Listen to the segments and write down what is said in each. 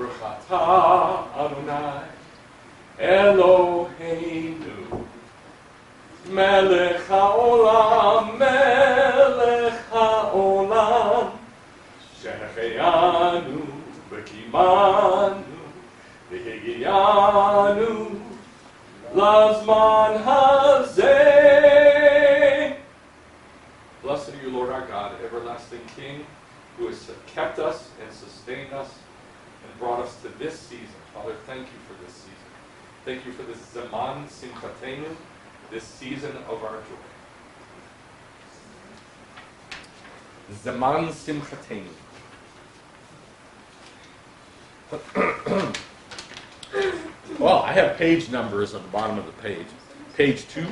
Baruch atah Adonai Eloheinu Melech haolam, Melech haolam, Shehecheyanu, V'kimanu, V'higiyanu, Lazman hazeh. Blessed are you, Lord our God, everlasting King, who has kept us and sustained us and brought us to this season. Father, thank you for this season. Thank you for this Zaman Simchatenu, this season of our joy. Zaman Simchatenu. Well, I have page numbers at the bottom of the page. Page 2.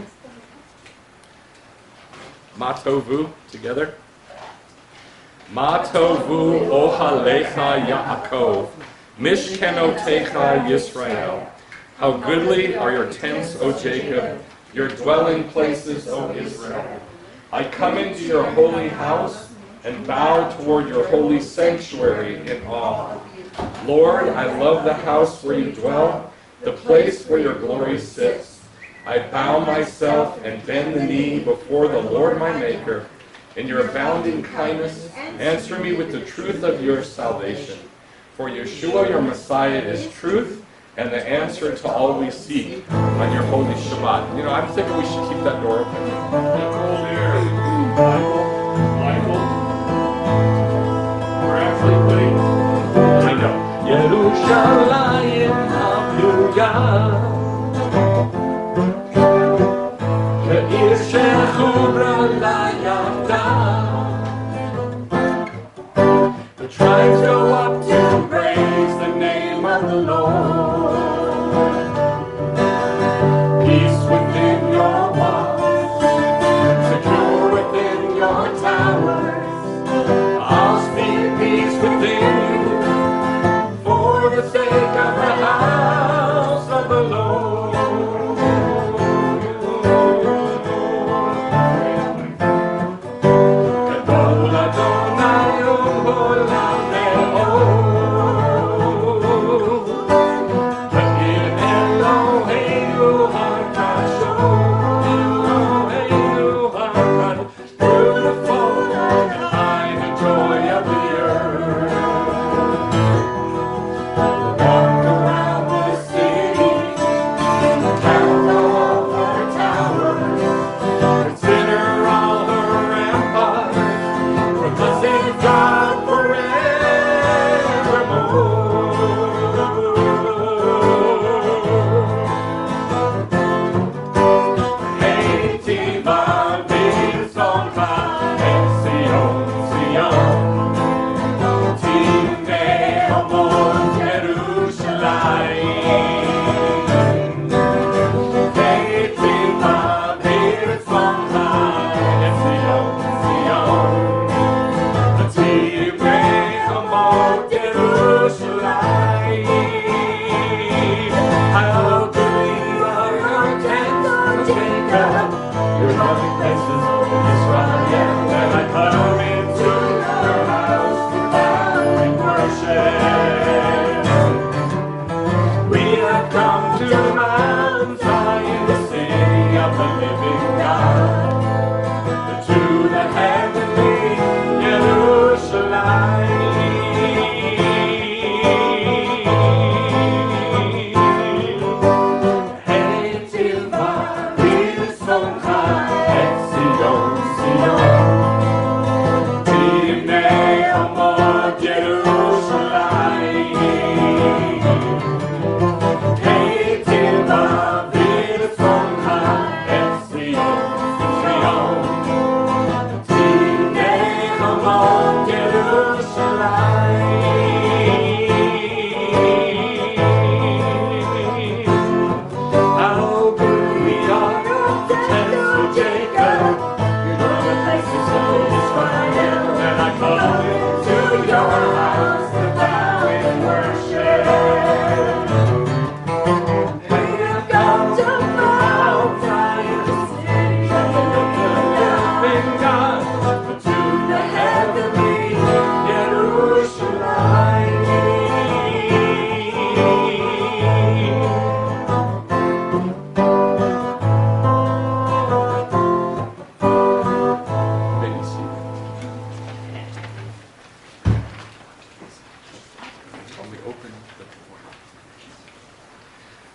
Matovu, together. Matovu ohalecha Yaakov, Mishkenotecha Yisrael. How goodly are your tents, O Jacob, your dwelling places, O Israel. I come into your holy house and bow toward your holy sanctuary in awe. Lord, I love the house where you dwell, the place where your glory sits. I bow myself and bend the knee before the Lord my Maker. In your abounding kindness, answer me with the truth of your salvation. For Yeshua, your Messiah, is truth, and the answer to all we seek on your holy Shabbat. You know, I'm thinking we should keep that door open. Michael. We're actually putting, I know. Yerushalayim Ha'Pluga, Ve'ir Shechura La'Yavda. The tribes go up to praise the name of the Lord. Peace within your walls, secure within your towers. I'll speak peace within you for the sake of the house of the Lord. Gadol Adonai Olam Ve'od.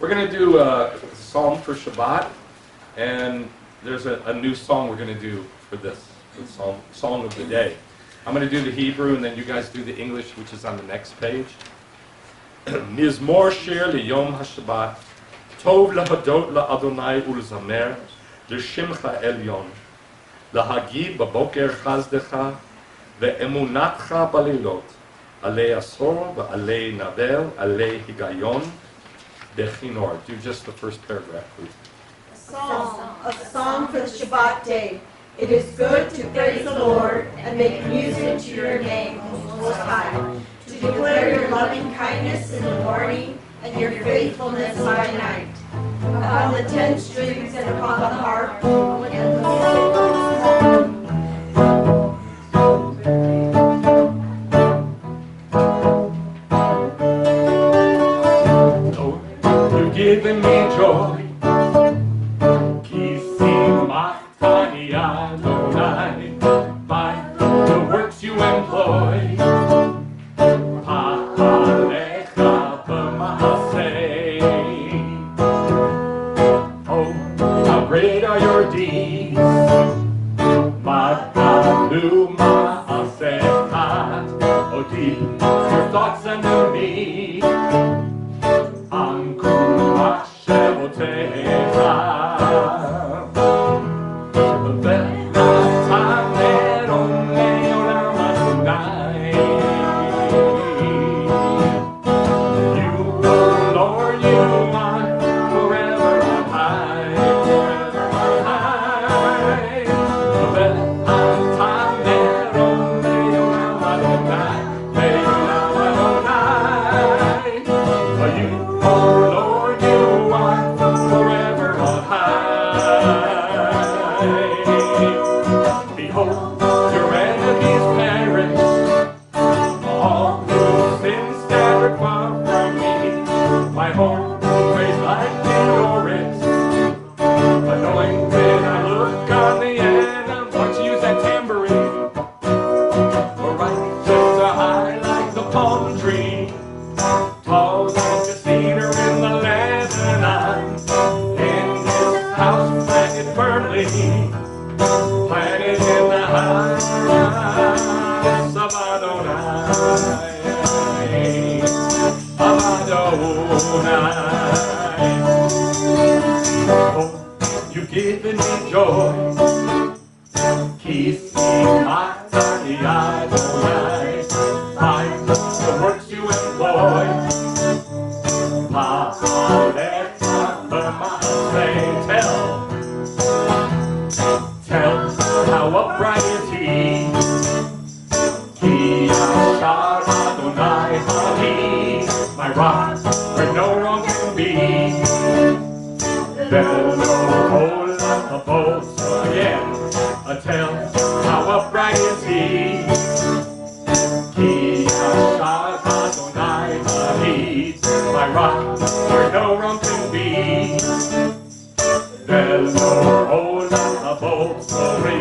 We're going to do a psalm for Shabbat, and there's a new song we're going to do for this, the song of the day. I'm going to do the Hebrew, and then you guys do the English, which is on the next page. Mizmor shir liyom haShabbat, tov lahadot laAdonai ulzamer, l'shimcha elyon, lahagid baboker chazdecha, ve'emunatcha balilot, alei asor, ve'alei navel, alei higayon, bechinor. Do just the first paragraph, please. A song for the Shabbat day. It is good to praise the Lord and make music to your name, Most High, to declare your loving kindness in the morning and your faithfulness by night. Upon the 10 strings and upon the harp and the Lord, you've given me joy. By the works you employ, oh, how great are your deeds! Oh, deep, your thoughts unto me. You've given me joy. By the works you employ. Tell how upright is he. My rock, where no wrong can be. There's no hole on the boat, again. Tell how upright is he. My rock, where no wrong can be. There's no hole on the boat, sorry.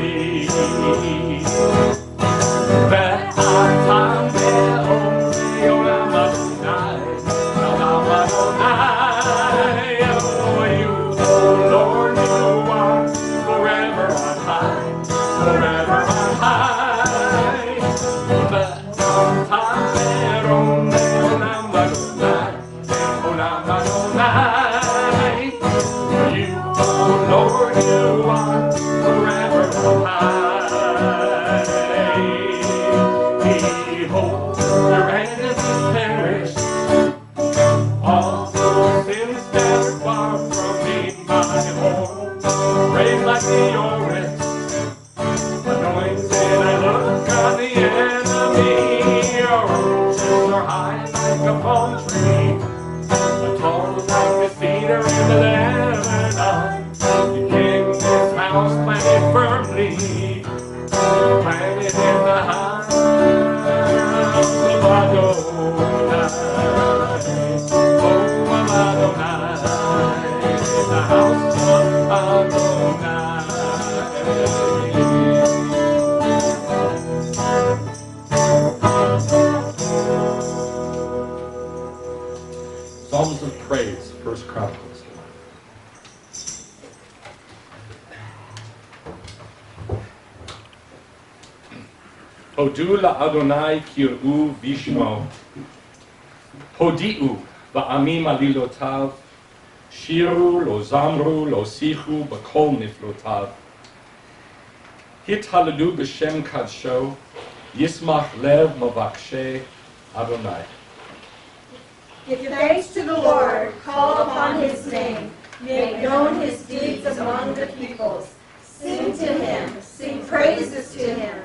Psalms of Praise, 1 Chronicles. Hodu la'Adonai kir'u vishmo. Hodi'u va'amim alilotav. Shiru lo zamru lo sichu b'kol niflotav. Hithalelu b'shem kadsho. Yismach lev mavakshe Adonai. Give thanks to the Lord, call upon his name, make known his deeds among the peoples. Sing to him, sing praises to him,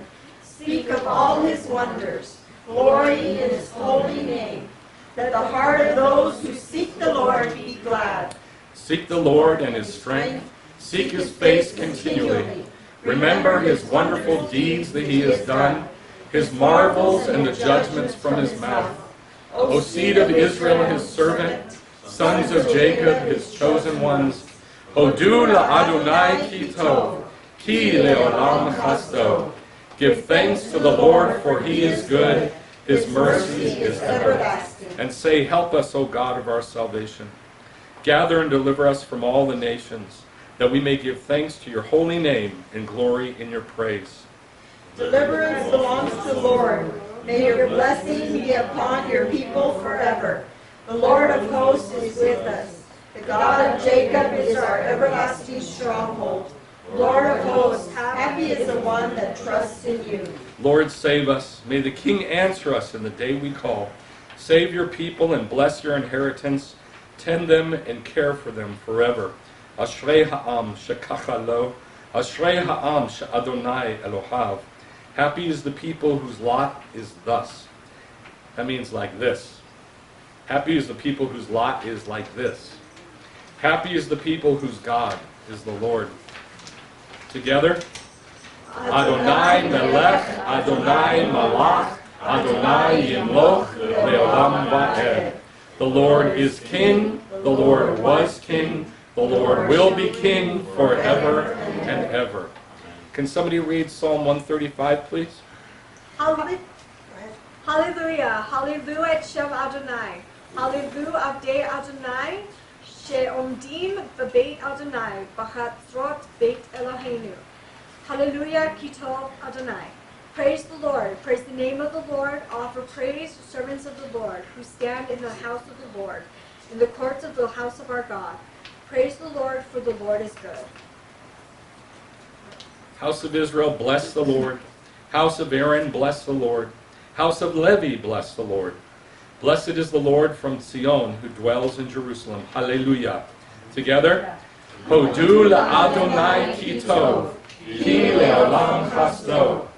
speak of all his wonders, glory in his holy name. Let the heart of those who seek the Lord be glad. Seek the Lord and his strength, seek his face continually. Remember his wonderful deeds that he has done, his marvels and the judgments from his mouth. O seed of Israel, his servant, sons of Jacob, his chosen ones, Hodu la'Adonai ki tov, ki le'olam chasto. Give thanks to the Lord, for he is good, his mercy is everlasting. And say, help us, O God of our salvation. Gather and deliver us from all the nations, that we may give thanks to your holy name and glory in your praise. Deliverance belongs to the Lord. May your blessing be upon your people forever. The Lord of hosts is with us. The God of Jacob is our everlasting stronghold. Lord of hosts, happy is the one that trusts in you. Lord, save us. May the King answer us in the day we call. Save your people and bless your inheritance. Tend them and care for them forever. Ashrei ha'am shekacha lo. Ashrei ha'am she'Adonai Elohav. Happy is the people whose lot is thus. That means like this. Happy is the people whose lot is like this. Happy is the people whose God is the Lord. Together. Adonai melech, Adonai malach, Adonai yimloch le'olam va'ed. The Lord is king, the Lord was king, the Lord will be king forever and ever. Can somebody read Psalm 135, please? Hallelujah, hallelujah Shem Adonai, hallelujah Avdei Adonai, she'omdim b'beit Adonai, b'chatzrot beit Eloheinu. Hallelujah Kitov Adonai. Praise the Lord, praise the name of the Lord, offer praise to servants of the Lord, who stand in the house of the Lord, in the courts of the house of our God. Praise the Lord, for the Lord is good. House of Israel, bless the Lord. House of Aaron, bless the Lord. House of Levi, bless the Lord. Blessed is the Lord from Tzion, who dwells in Jerusalem. Hallelujah. Together. Hodu la'Adonai ki tov, ki le'olam chasto.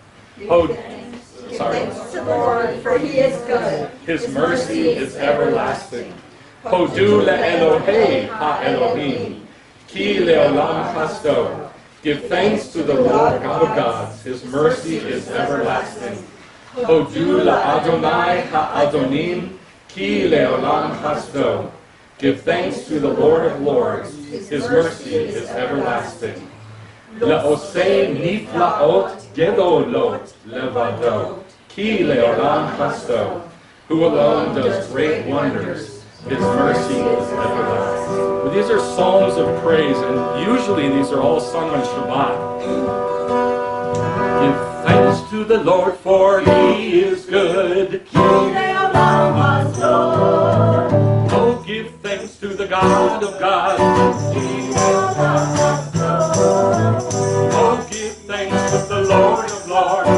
Thanks to the Lord, for he is good. His mercy is everlasting. Hodu le'Elohei ha'Elohim, ki le'olam chasto. Give thanks to the Lord God of gods. His mercy is everlasting. Hodu la'Adonai ha'Adonim, ki le'olam chasto. Give thanks to the Lord of lords. His mercy is everlasting. Le'osei niflaot gedolot levado, ki le'olam chasto. Who alone does great wonders. His mercy is everlasting. Well, these are psalms of praise, and usually these are all sung on Shabbat. Give thanks to the Lord, for he is good. Oh, give thanks to the God of gods. Oh, give thanks to the Lord of lords.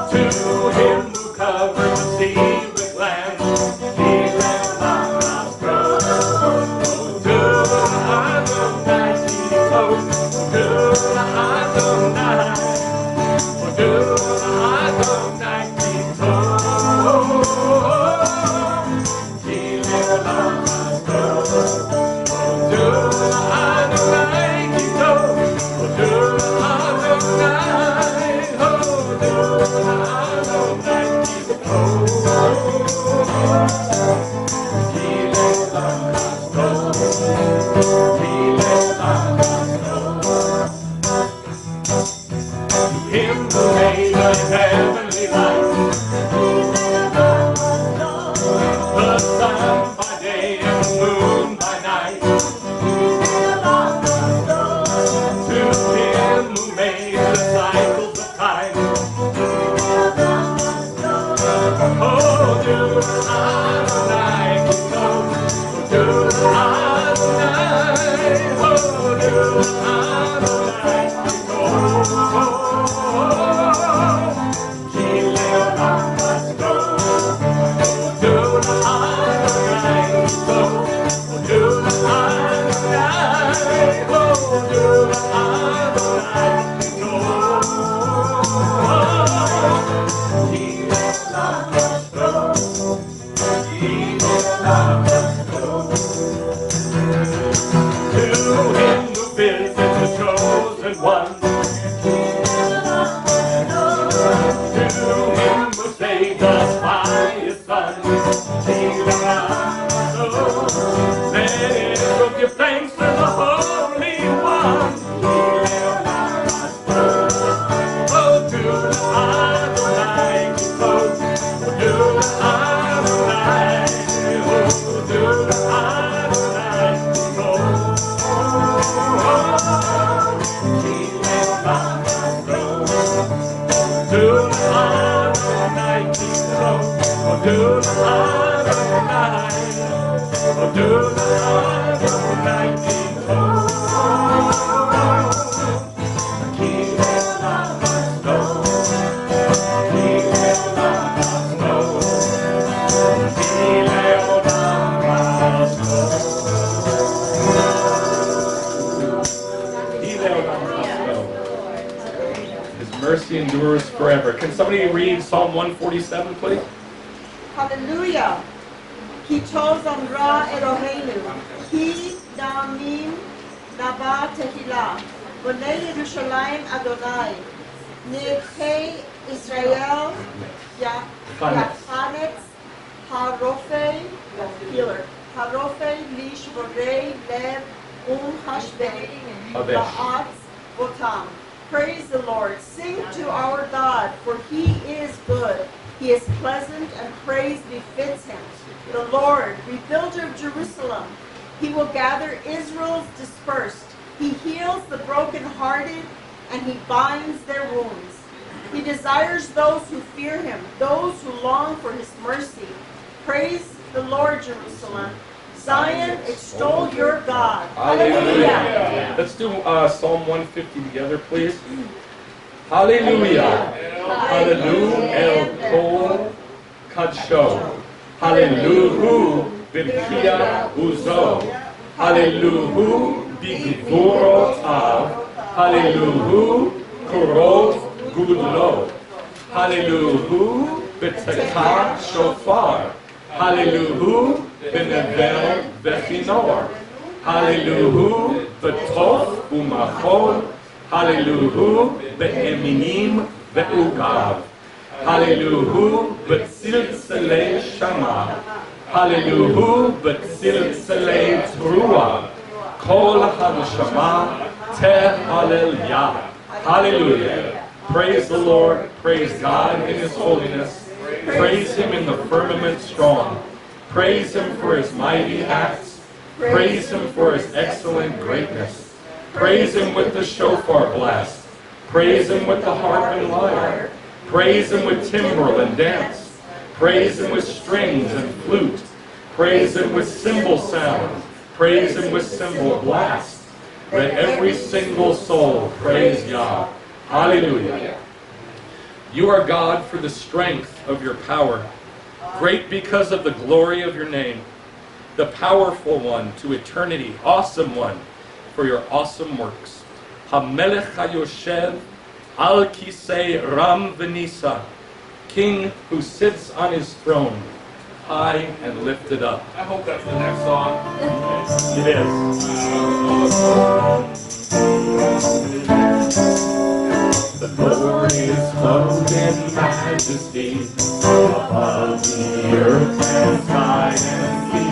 To Mercy endures forever. Can somebody read Psalm 147, please? Hallelujah. Ki tov zamra Eloheinu, ki damim naba tehillah, b'nei Yerushalayim Adonai, Nekei Israel, Yachanetz, Harofei, healer, Harofei, Lish, Borei, Lev, Hashbei, Ba'atz, Votam. Praise the Lord. Sing to our God, for He is good. He is pleasant, and praise befits Him. The Lord, rebuilder of Jerusalem. He will gather Israel's dispersed. He heals the brokenhearted, and He binds their wounds. He desires those who fear Him, those who long for His mercy. Praise the Lord, Jerusalem. Zion, extol your God. Hallelujah. Let's do Psalm 150 together, please. Hallelujah. Hallelujah el kol kadsho. Hallelujah b'kia uzo. Hallelujah b'gvorotav. Hallelujah korov gudlo. Hallelujah b'tekah shofar. Hallelujah b'nevel v'chinor. Hallelujah b'tof u'machol. Hallelujah be'eminim ve'ugav. Hallelujah b'tziltzalei shama. Hallelujah b'tziltzalei truah. Kol haneshama tehalleluya. Hallelujah. Praise the Lord. Praise God in His holiness. Praise Him in the firmament strong. Praise Him for His mighty acts. Praise Him for His excellent greatness. Praise Him with the shofar blast. Praise Him with the harp and lyre. Praise Him with timbrel and dance. Praise Him with strings and flute. Praise Him with cymbal sound. Praise Him with cymbal blast. Let every single soul praise Yah. Hallelujah. You are God for the strength of your power, great because of the glory of your name, the powerful one to eternity, awesome one for your awesome works. HaMelech HaYoshev Al Kisei Ram V'Nisa, King who sits on His throne, high and lifted up. I hope that's the next song. It is. The Lord is clothed in majesty, above the earth and sky and sea,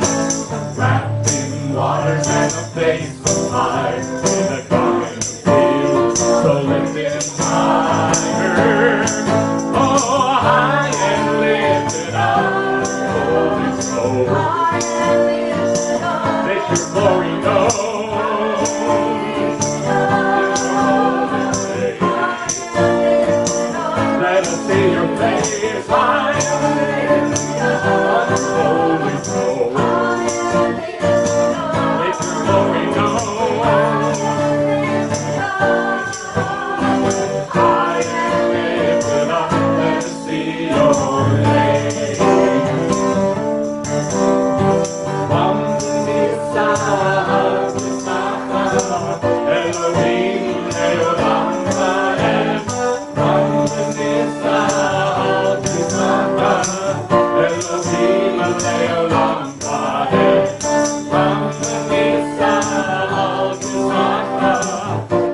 wrapped in waters and a face of fire, in a garment of field, so lifted higher. Oh, high and lifted up, holy throne. Make your glory known. Let us see your face high and lifted up, holy throne. Make your glory known. High and lifted up, let us see your name. From Elohim Leolam Vaed. From Elohim Leolam Vaed. From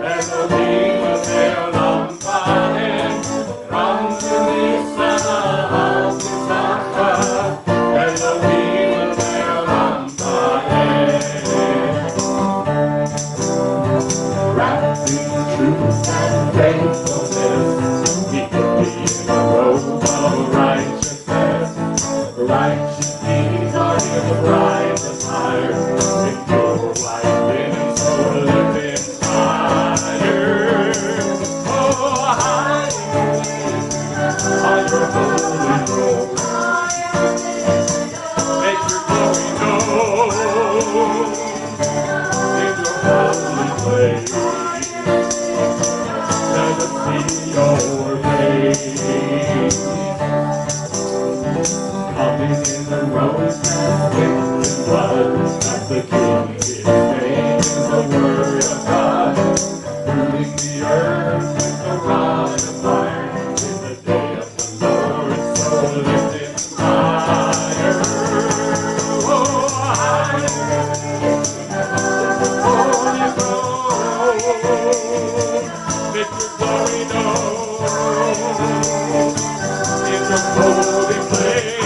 Elohim Leolam Vaed. From Elohim Leolam Vaed. Wrapped in truth and faithfulness, he put me in a robe of righteousness. Righteous deeds are in the brightest fire, in pure white linen, so lifted higher. Oh, high on your holy throne, make your glory known in your holy place. Let us see your face. Coming in the rose and with blood, as the King is made in the word of God, ruling the earth with a rod of fire, in the day of the Lord, so lifted higher. Oh, higher, holy throne, make your glory known in the holy place.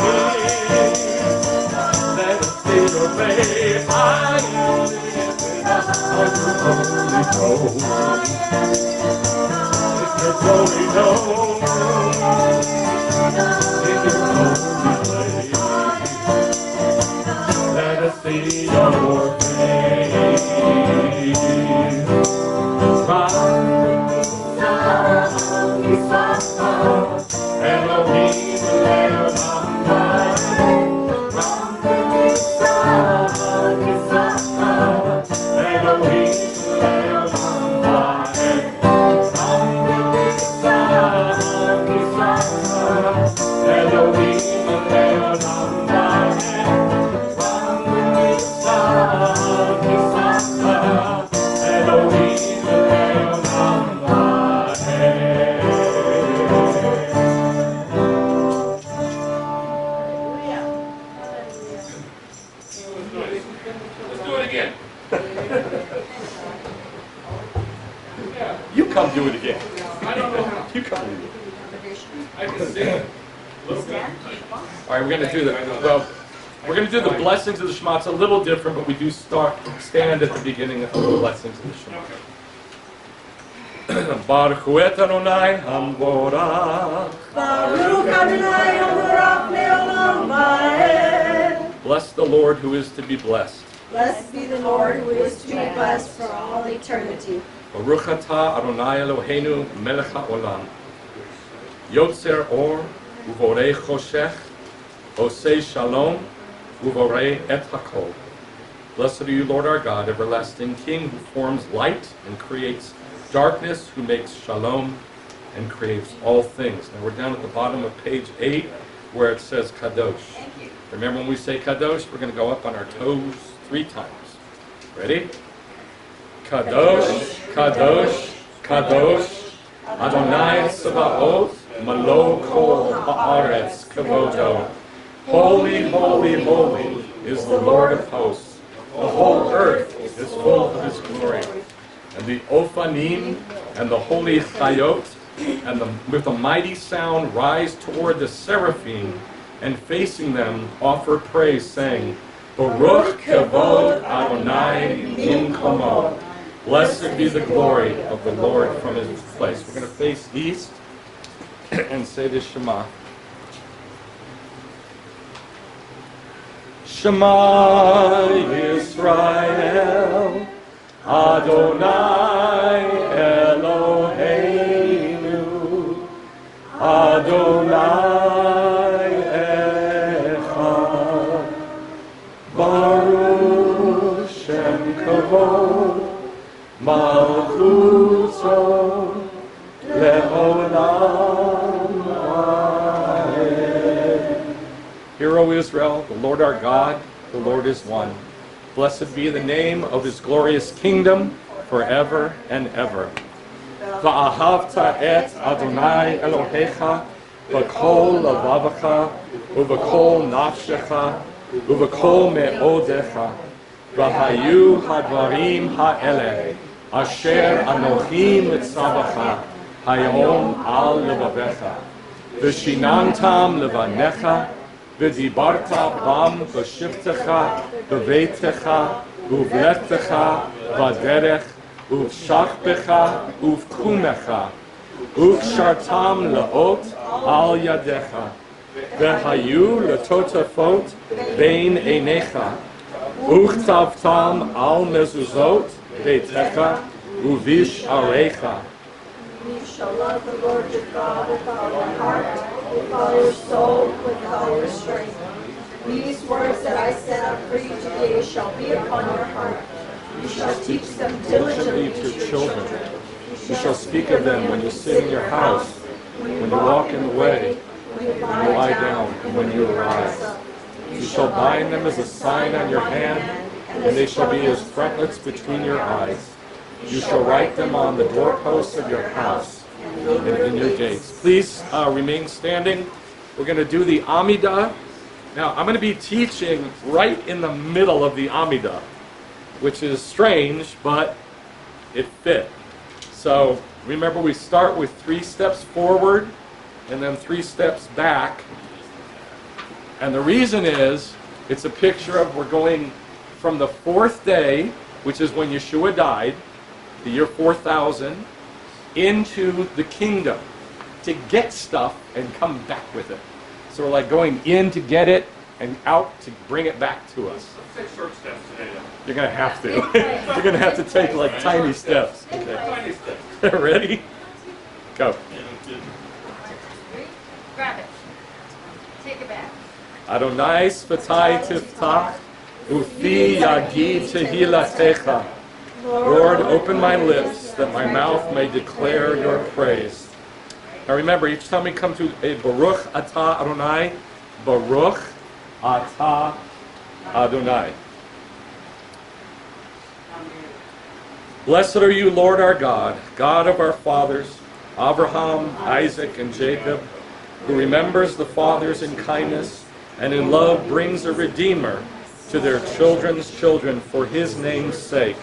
Let us see your face high and lifted up on your holy throne. Make your glory known in your holy place. Let us see your face. Elohim Leolam Vaed. From Elohim Leolam Vaed. From Elohim Leolam Vaed. From Elohim Leolam Vaed. Let's do it again. You come do it again. I don't know how. You come do it. I can sing it. A little bit. All right, we're going to do we're going to do the blessings of the Shema. It's a little different, but we do stand at the beginning of the blessings of the Shema. Baruch hu et Adonai hamvorach. Baruch Adonai Hamorach Leolam Vaed. Bless the Lord who is to be blessed. Blessed be the Lord who is to be blessed for all eternity. Baruch atah Adonai Eloheinu melech haolam. Yotzer or uvorei choshech, osei shalom, uvorei et hakol. Blessed are you, Lord our God, everlasting King, who forms light and creates darkness, who makes shalom and creates all things. Now we're down at the bottom of page 8, where it says kadosh. Remember when we say kadosh, we're going to go up on our toes 3 times. Ready? Kadosh, kadosh, kadosh, Adonai Tzevaot, Malo kol haaretz kavodo. Holy, holy, holy is the Lord of hosts. The whole earth is full of his glory. And the Ophanim and the holy Chayot and with a mighty sound rise toward the seraphim, and facing them offer praise, saying, Baruch kavod Adonai imkomo. Blessed be the glory of the Lord from his place. We're going to face east and say the Shema. Shema Yisrael, Adonai Eloheinu, Adonai Echad, Baruch Shem Kavod, Malchuto Le'olam Amen. Hear, O Israel, the Lord our God, the Lord is one. Blessed be the name of his glorious kingdom forever and ever. Va'ahavta et Adonai Elohecha v'kol lavavecha uv'kol nafshecha uv'kol me'odecha v'hayu hadvarim ha'eleh asher anochi mitzavacha hayom al levavecha v'shinantam levanecha v'dibarta bam v'shivtecha v'veitecha uv'lechtecha v'derech uv'shachbecha uv'kumecha uv'shartam le'ot al yadecha v'hayu letotafot bein einecha uv'chtavtam al mezuzot veitecha uv'ish arecha. You shall love the Lord your God with all your heart, with all your soul, with all your strength. These words that I set up for you today shall be upon your heart. You shall teach them diligently to your children. You shall speak of them when you sit in your house, when you walk in the way, when you lie down, and when you arise. You shall bind them as a sign on your hand, and they shall be as frontlets between your eyes. You shall write them on the doorposts of your house and in your gates. Please remain standing. We're going to do the Amidah. Now, I'm going to be teaching right in the middle of the Amidah, which is strange, but it fit. So, remember, we start with 3 steps forward and then 3 steps back. And the reason is, it's a picture of we're going from the 4th day, which is when Yeshua died, the year 4000, into the kingdom to get stuff and come back with it. So we're like going in to get it and out to bring it back to us. Let's take short steps today. You're going to have to. You're going to have to take like tiny steps. Okay. Tiny steps. Ready? Go. Grab it. Take it back. Adonai sfatai tiftach, ufi yagid tehilatecha. Lord, open my lips that my mouth may declare your praise. Now remember, each time we come to a Baruch Atah Adonai, Baruch Atah Adonai. Blessed are you, Lord our God, God of our fathers, Abraham, Isaac, and Jacob, who remembers the fathers in kindness and in love brings a Redeemer to their children's children for his name's sake.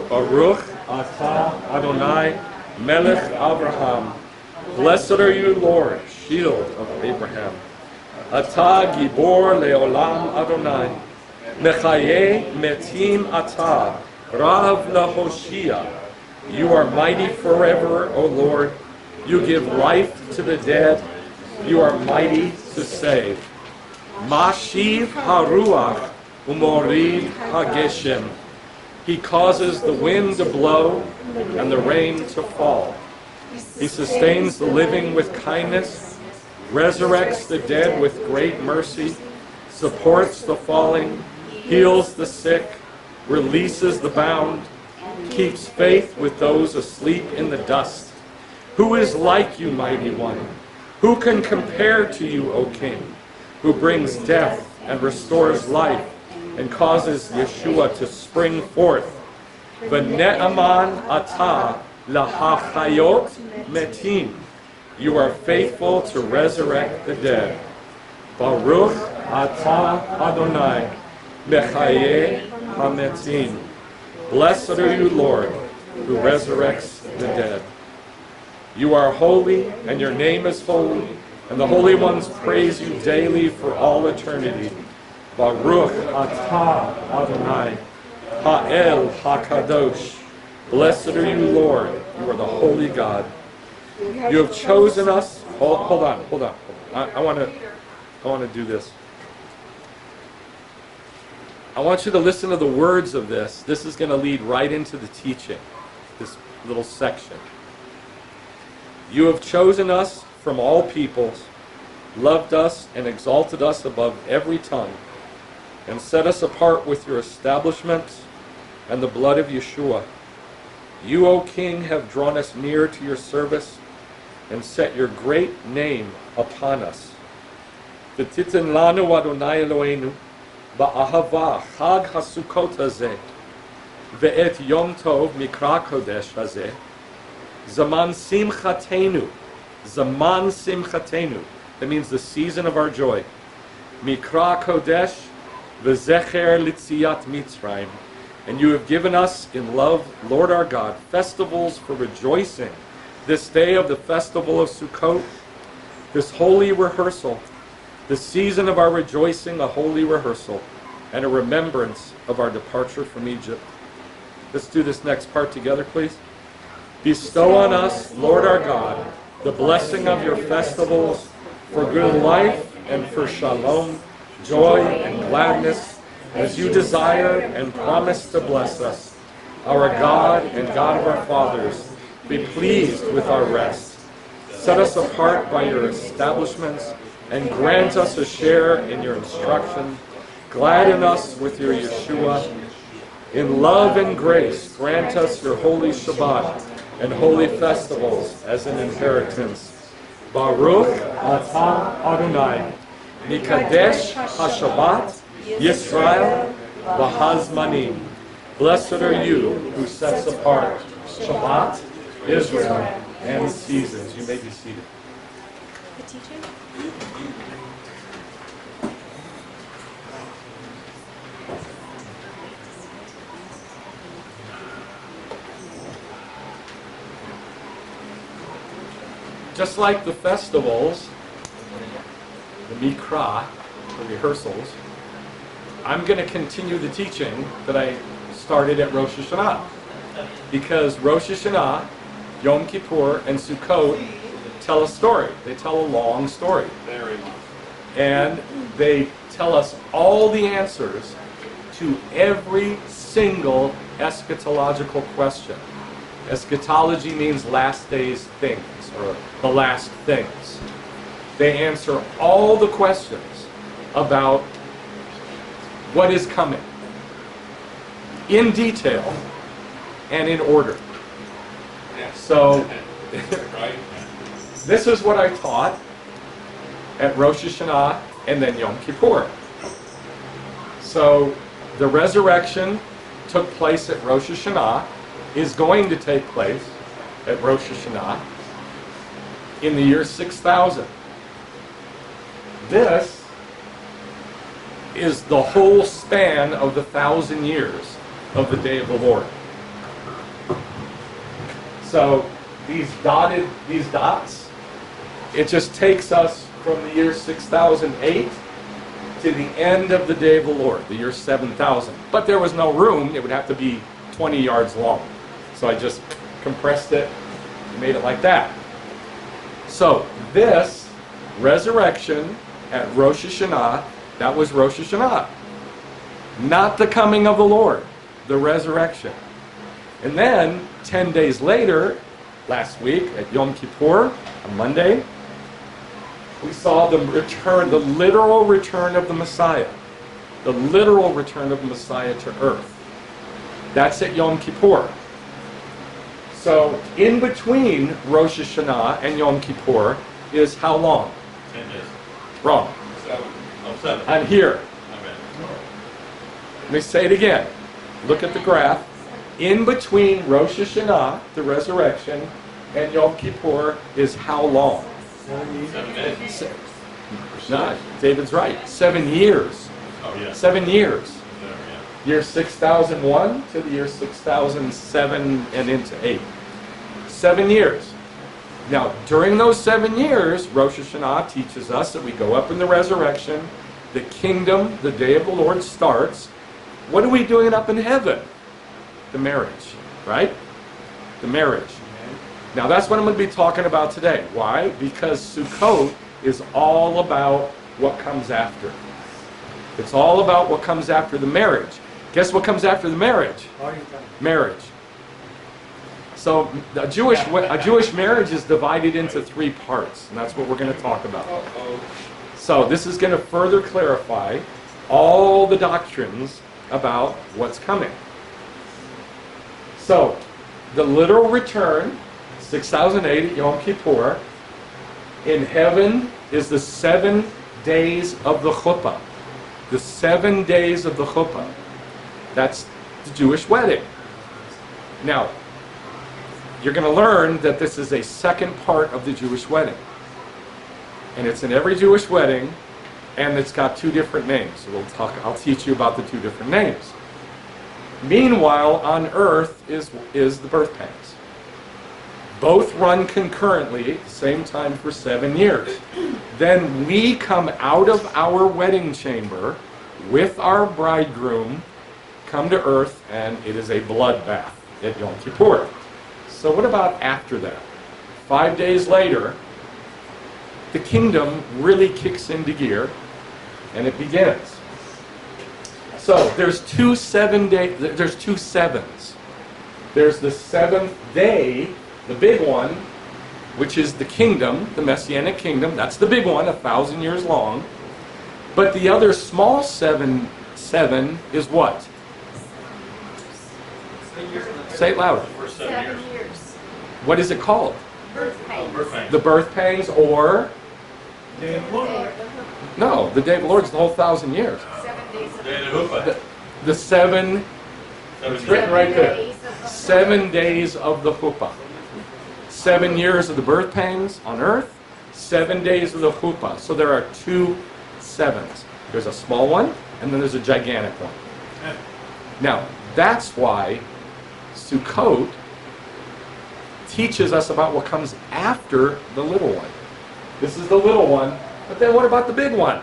Baruch Atah Adonai, Melech Abraham. Blessed are you, Lord, shield of Abraham. Atah Gibor Leolam Adonai. Mechaye Metim Atah, Rav Lahoshia. You are mighty forever, O Lord. You give life to the dead. You are mighty to save. Mashiv Haruach Umorid Hageshem. He causes the wind to blow and the rain to fall. He sustains the living with kindness, resurrects the dead with great mercy, supports the falling, heals the sick, releases the bound, keeps faith with those asleep in the dust. Who is like you, mighty one? Who can compare to you, O King, who brings death and restores life and causes Yeshua to spring forth? V'ne'aman atah lahachayot metim. You are faithful to resurrect the dead. Baruch atah Adonai mechaye hametim. Blessed are you, Lord, who resurrects the dead. You are holy, and your name is holy, and the holy ones praise you daily for all eternity. Baruch atah Adonai, Ha'el HaKadosh. Blessed are you, Lord. You are the holy God. You have chosen us. Hold on. I want to do this. I want you to listen to the words of this. This is going to lead right into the teaching, this little section. You have chosen us from all peoples, loved us and exalted us above every tongue, and set us apart with your establishment and the blood of Yeshua. You, O King, have drawn us near to your service and set your great name upon us. V'titen lanu Adonai Eloheinu ba'ahava chag hasukot hazeh ve'et yom tov mikra kodesh hazeh zaman simchatenu. That means the season of our joy. Mikra kodesh v'zecher litziat Mitzrayim. And you have given us in love, Lord our God, festivals for rejoicing. This day of the festival of Sukkot, this holy rehearsal, the season of our rejoicing, a holy rehearsal, and a remembrance of our departure from Egypt. Let's do this next part together, please. Bestow on us, Lord our God, the blessing of your festivals, for good life and for shalom, joy and gladness, as you desire and promise to bless us. Our God and God of our fathers, be pleased with our rest. Set us apart by your establishments and grant us a share in your instruction. Gladden us with your Yeshua. In love and grace, grant us your holy Shabbat and holy festivals as an inheritance. Baruch atah Adonai, Mikadesh HaShabbat, Yisrael v'hazmanim. Blessed are you who sets apart Shabbat, Israel, and seasons. You may be seated. The teaching? Just like the festivals, the mikra, the rehearsals, I'm going to continue the teaching that I started at Rosh Hashanah. Because Rosh Hashanah, Yom Kippur, and Sukkot tell a story. They tell a long story. And they tell us all the answers to every single eschatological question. Eschatology means last days things, or the last things. They answer all the questions about what is coming in detail and in order. So this is what I taught at Rosh Hashanah and then Yom Kippur. So the resurrection took place at Rosh Hashanah, is going to take place at Rosh Hashanah in the year 6000. This is the whole span of the 1,000 years of the day of the Lord. So these dots, it just takes us from the year 6008 to the end of the day of the Lord, the year 7000. But there was no room, it would have to be 20 yards long. So I just compressed it and made it like that. So this resurrection at Rosh Hashanah, that was Rosh Hashanah. Not the coming of the Lord, the resurrection. And then 10 days later, last week at Yom Kippur, on Monday, we saw the return, the literal return of the Messiah. The literal return of the Messiah to earth. That's at Yom Kippur. So in between Rosh Hashanah and Yom Kippur is how long? 10 days. Wrong. 7. I'm here. Amen. Let me say it again. Look at the graph. In between Rosh Hashanah, the resurrection, and Yom Kippur is how long? 7 days. No, David's right. 7 years. Oh, yeah. 7 years. There, yeah. Year 6001 to the year 6007 and into 8. 7 years. Now, during those 7 years, Rosh Hashanah teaches us that we go up in the resurrection, the kingdom, the day of the Lord starts. What are we doing up in heaven? The marriage, right? The marriage. Now, that's what I'm going to be talking about today. Why? Because Sukkot is all about what comes after. It's all about what comes after the marriage. Guess what comes after the marriage? Marriage. So a Jewish marriage is divided into 3 parts, and that's what we're going to talk about. So this is going to further clarify all the doctrines about what's coming. So the literal return, 6008 at Yom Kippur, in heaven is the 7 days of the Chuppah. The 7 days of the Chuppah. That's the Jewish wedding. Now, you're going to learn that this is a second part of the Jewish wedding. And it's in every Jewish wedding, and it's got 2 different names. So I'll teach you about the 2 different names. Meanwhile, on earth is the birth pangs. Both run concurrently at the same time for 7 years. Then we come out of our wedding chamber with our bridegroom, come to earth, and it is a bloodbath at Yom Kippur. So what about after that? 5 days later, the kingdom really kicks into gear, and it begins. So there's 2 7-day. There's 2 sevens. There's the 7th day, the big one, which is the kingdom, the Messianic kingdom. That's the big one, 1,000 years long. But the other small 7 is what? Say it louder. 7 years. What is it called? Birth pains. The birth pangs, or no, the day of the Lord is the whole 1,000 years. 7 days of Day of the Chuppah. The 7, it's written right there. 7 days of the Chuppah. 7 years of the birth pangs on earth, 7 days of the Chuppah. So there are 2 sevens. There's a small one, and then there's a gigantic one. Now, that's why Sukkot teaches us about what comes after the little one. This is the little one, but then what about the big one?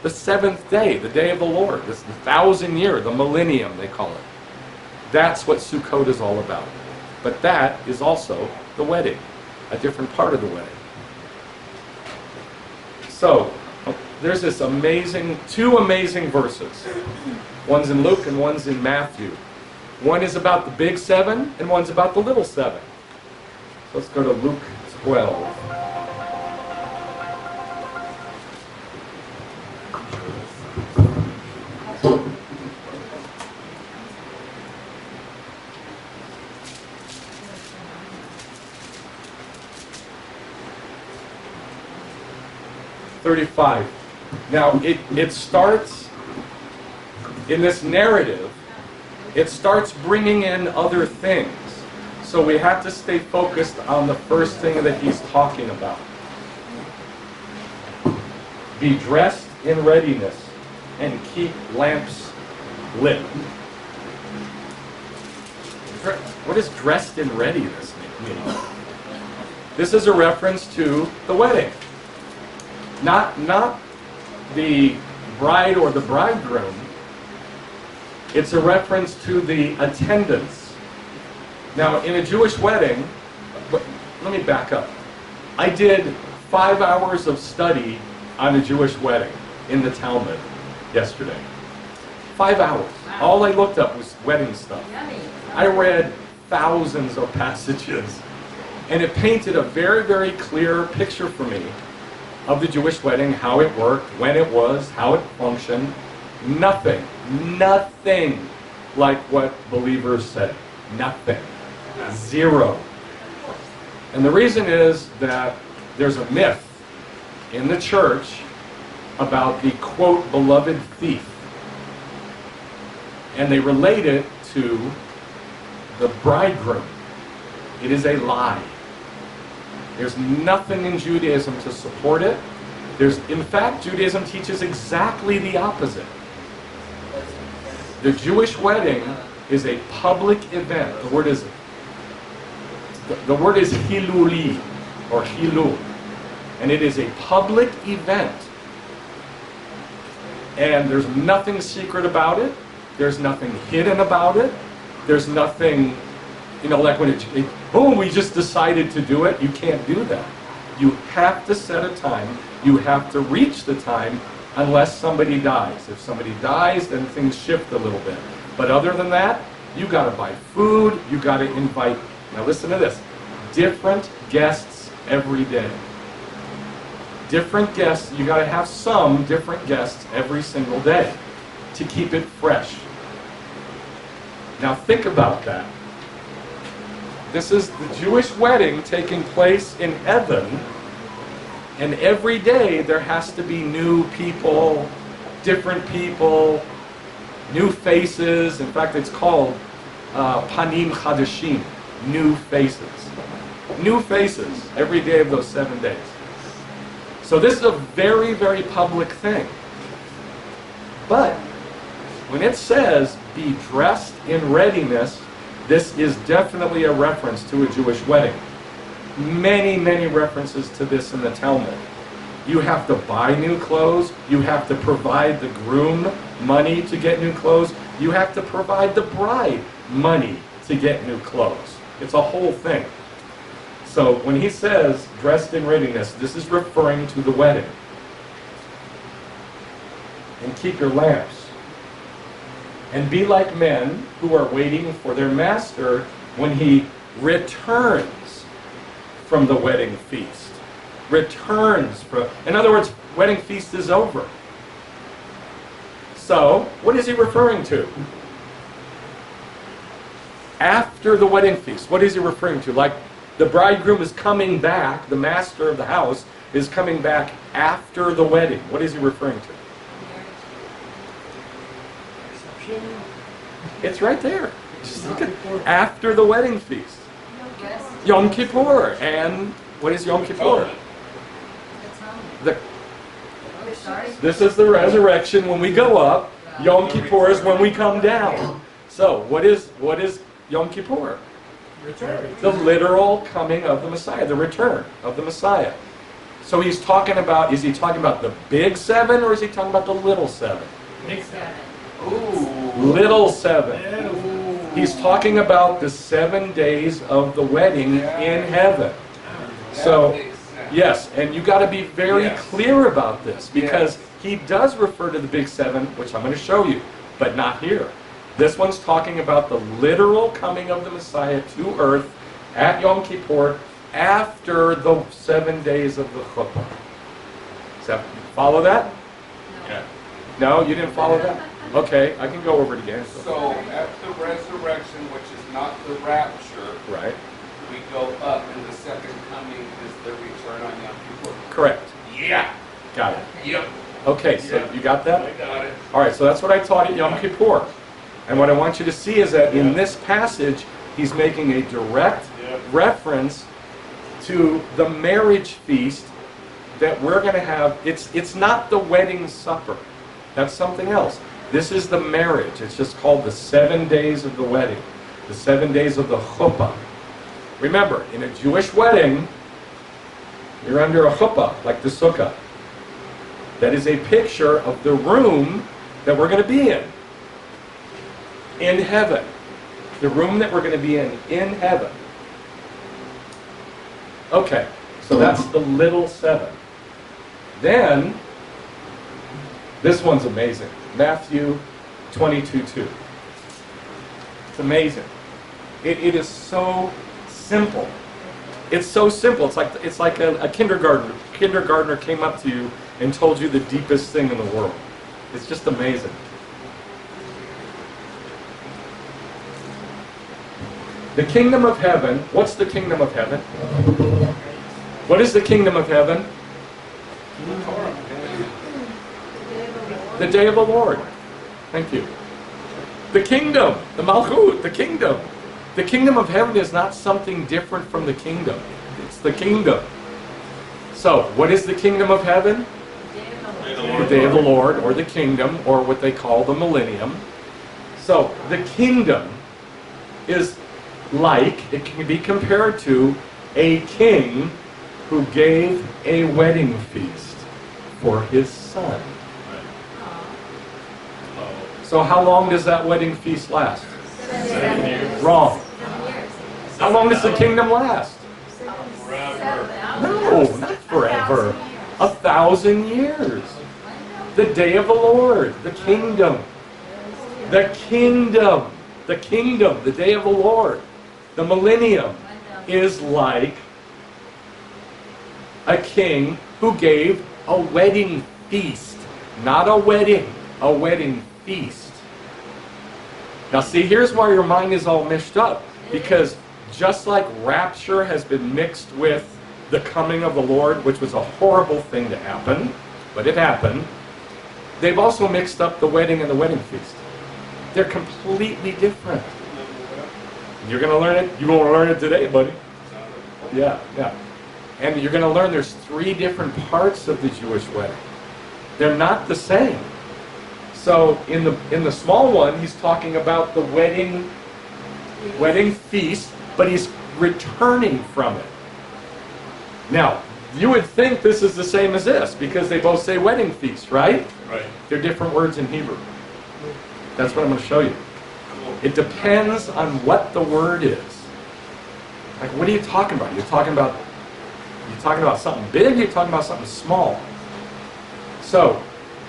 The 7th day, the day of the Lord. This is the 1,000 year, the millennium they call it. That's what Sukkot is all about. But that is also the wedding, a different part of the wedding. So, there's this 2 amazing verses. One's in Luke and one's in Matthew. One is about the big 7 and one's about the little 7. Let's go to Luke 12. $35. Now, it starts in this narrative. It starts bringing in other things. So we have to stay focused on the first thing that he's talking about. Be dressed in readiness and keep lamps lit. What does dressed in readiness mean? This is a reference to the wedding. Not the bride or the bridegroom. It's a reference to the attendants. Now, in a Jewish wedding, let me back up. I did 5 hours of study on a Jewish wedding in the Talmud yesterday. 5 hours. All I looked up was wedding stuff. I read thousands of passages, and it painted a very, very clear picture for me of the Jewish wedding, how it worked, when it was, how it functioned. Nothing like what believers say. Nothing. 0. And the reason is that there's a myth in the church about the, quote, beloved thief. And they relate it to the bridegroom. It is a lie. There's nothing in Judaism to support it. In fact, Judaism teaches exactly the opposite. The Jewish wedding is a public event. The word is hiluli, or Hilul. And it is a public event. And there's nothing secret about it. There's nothing hidden about it. There's nothing, like when we just decided to do it. You can't do that. You have to set a time. You have to reach the time unless somebody dies. If somebody dies, then things shift a little bit. But other than that, you got to buy food. You got to invite, now listen to this, different guests every day. Different guests, you got to have some different guests every single day to keep it fresh. Now think about that. This is the Jewish wedding taking place in heaven, and every day there has to be new people, different people, new faces. In fact, it's called Panim Chadashim, new faces. New faces every day of those 7 days. So this is a very, very public thing. But when it says, be dressed in readiness, this is definitely a reference to a Jewish wedding. Many, many references to this in the Talmud. You have to buy new clothes. You have to provide the groom money to get new clothes. You have to provide the bride money to get new clothes. It's a whole thing. So when he says, dressed in readiness, this is referring to the wedding. And keep your lamps. And be like men who are waiting for their master when he returns from the wedding feast. In other words, wedding feast is over. So, what is he referring to? After the wedding feast, what is he referring to? Like, the bridegroom is coming back, the master of the house is coming back after the wedding. What is he referring to? It's right there. Just look at after the wedding feast. Yom Kippur. And what is Yom Kippur? This is the resurrection when we go up. Yom Kippur is when we come down. So, what is Yom Kippur? Return. The literal coming of the Messiah, the return of the Messiah. So he's talking about, is he talking about the big 7 or is he talking about the little 7? Big 7. Ooh. Little 7. Ooh. He's talking about the 7 days of the wedding in heaven. So, yes, and you got to be very clear about this because he does refer to the big 7, which I'm going to show you, but not here. This one's talking about the literal coming of the Messiah to earth at Yom Kippur after the 7 days of the Chuppah. So, follow that? Yeah. No, you didn't follow that? Okay, I can go over it again. So at the resurrection, which is not the rapture, Right. we go up, and the second coming is the return on Yom Kippur. Correct. Yeah. Got it. Yep. Okay, so Yeah. you got that? I got it. All right, so that's what I taught at Yom Kippur. And what I want you to see is that in this passage, he's making a direct reference to the marriage feast that we're going to have. It's not the wedding supper. That's something else. This is the marriage. It's just called the 7 days of the wedding, the 7 days of the Chuppah. Remember, in a Jewish wedding, you're under a chuppah, like the sukkah. That is a picture of the room that we're going to be in heaven. The room that we're going to be in heaven. Okay, so that's the little 7. Then, this one's amazing. Matthew 22:2. It's amazing. It is so simple. It's so simple. It's like a kindergartner came up to you and told you the deepest thing in the world. It's just amazing. The kingdom of heaven, what's the kingdom of heaven? What is the kingdom of heaven? The day of the Lord. Thank you. The kingdom, the Malchut, the kingdom. The kingdom of heaven is not something different from the kingdom. It's the kingdom. So, what is the kingdom of heaven? The day of the Lord, or the kingdom, or what they call the millennium. So, the kingdom is like, it can be compared to a king who gave a wedding feast for his son. So how long does that wedding feast last? 7 years. Wrong. 7 years. How long does the kingdom last? Forever. No, not forever. 1,000 years. The day of the Lord, the kingdom. The kingdom. The kingdom, the day of the Lord. The millennium is like a king who gave a wedding feast. Not a wedding feast. Now see, here's why your mind is all mixed up. Because just like rapture has been mixed with the coming of the Lord, which was a horrible thing to happen, but it happened, they've also mixed up the wedding and the wedding feast. They're completely different. You're going to learn it. You won't learn it today, buddy. Yeah. And you're going to learn there's 3 different parts of the Jewish wedding. They're not the same. So in the small one, he's talking about the wedding feast, but he's returning from it. Now, you would think this is the same as this, because they both say wedding feast, right? Right. They're different words in Hebrew. That's what I'm going to show you. It depends on what the word is. Like, what are you talking about? You're talking about something big, you're talking about something small. So,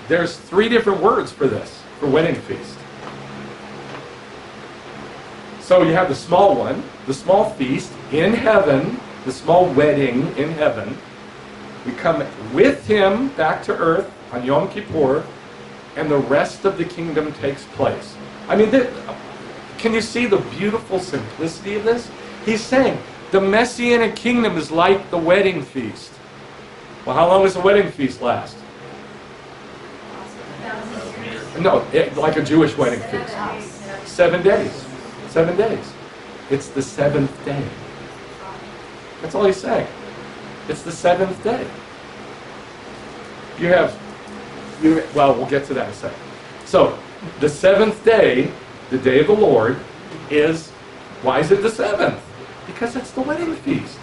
there's 3 different words for this, for wedding feast. So you have the small one, the small feast in heaven, the small wedding in heaven. We come with him back to earth on Yom Kippur, and the rest of the kingdom takes place. I mean, can you see the beautiful simplicity of this? He's saying the Messianic kingdom is like the wedding feast. Well, how long does the wedding feast last? No, like a Jewish wedding feast. 7 days. 7 days. It's the 7th day. That's all he's saying. It's the 7th day. Well, we'll get to that in a second. So, the 7th day, the day of the Lord, why is it the 7th? Because it's the wedding feast.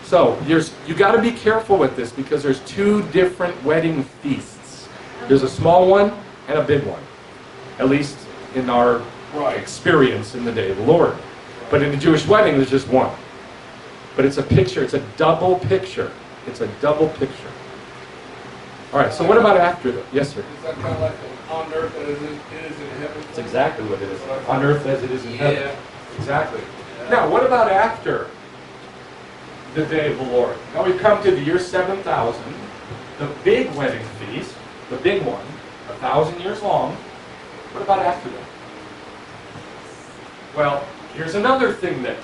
So, you got to be careful with this, because there's 2 different wedding feasts. There's a small one and a big one. At least in our experience in the day of the Lord. But in the Jewish wedding, there's just one. But it's a picture. It's a double picture. It's a double picture. All right, so what about after that? Yes, sir? Is that kind of like on earth as it is in heaven? That's exactly what it is. On earth as it is in heaven. Yeah. Exactly. Now, what about after the day of the Lord? Now we've come to the year 7000, the big wedding feast, the big one, 1,000 years long. What about after that? Well, here's another thing that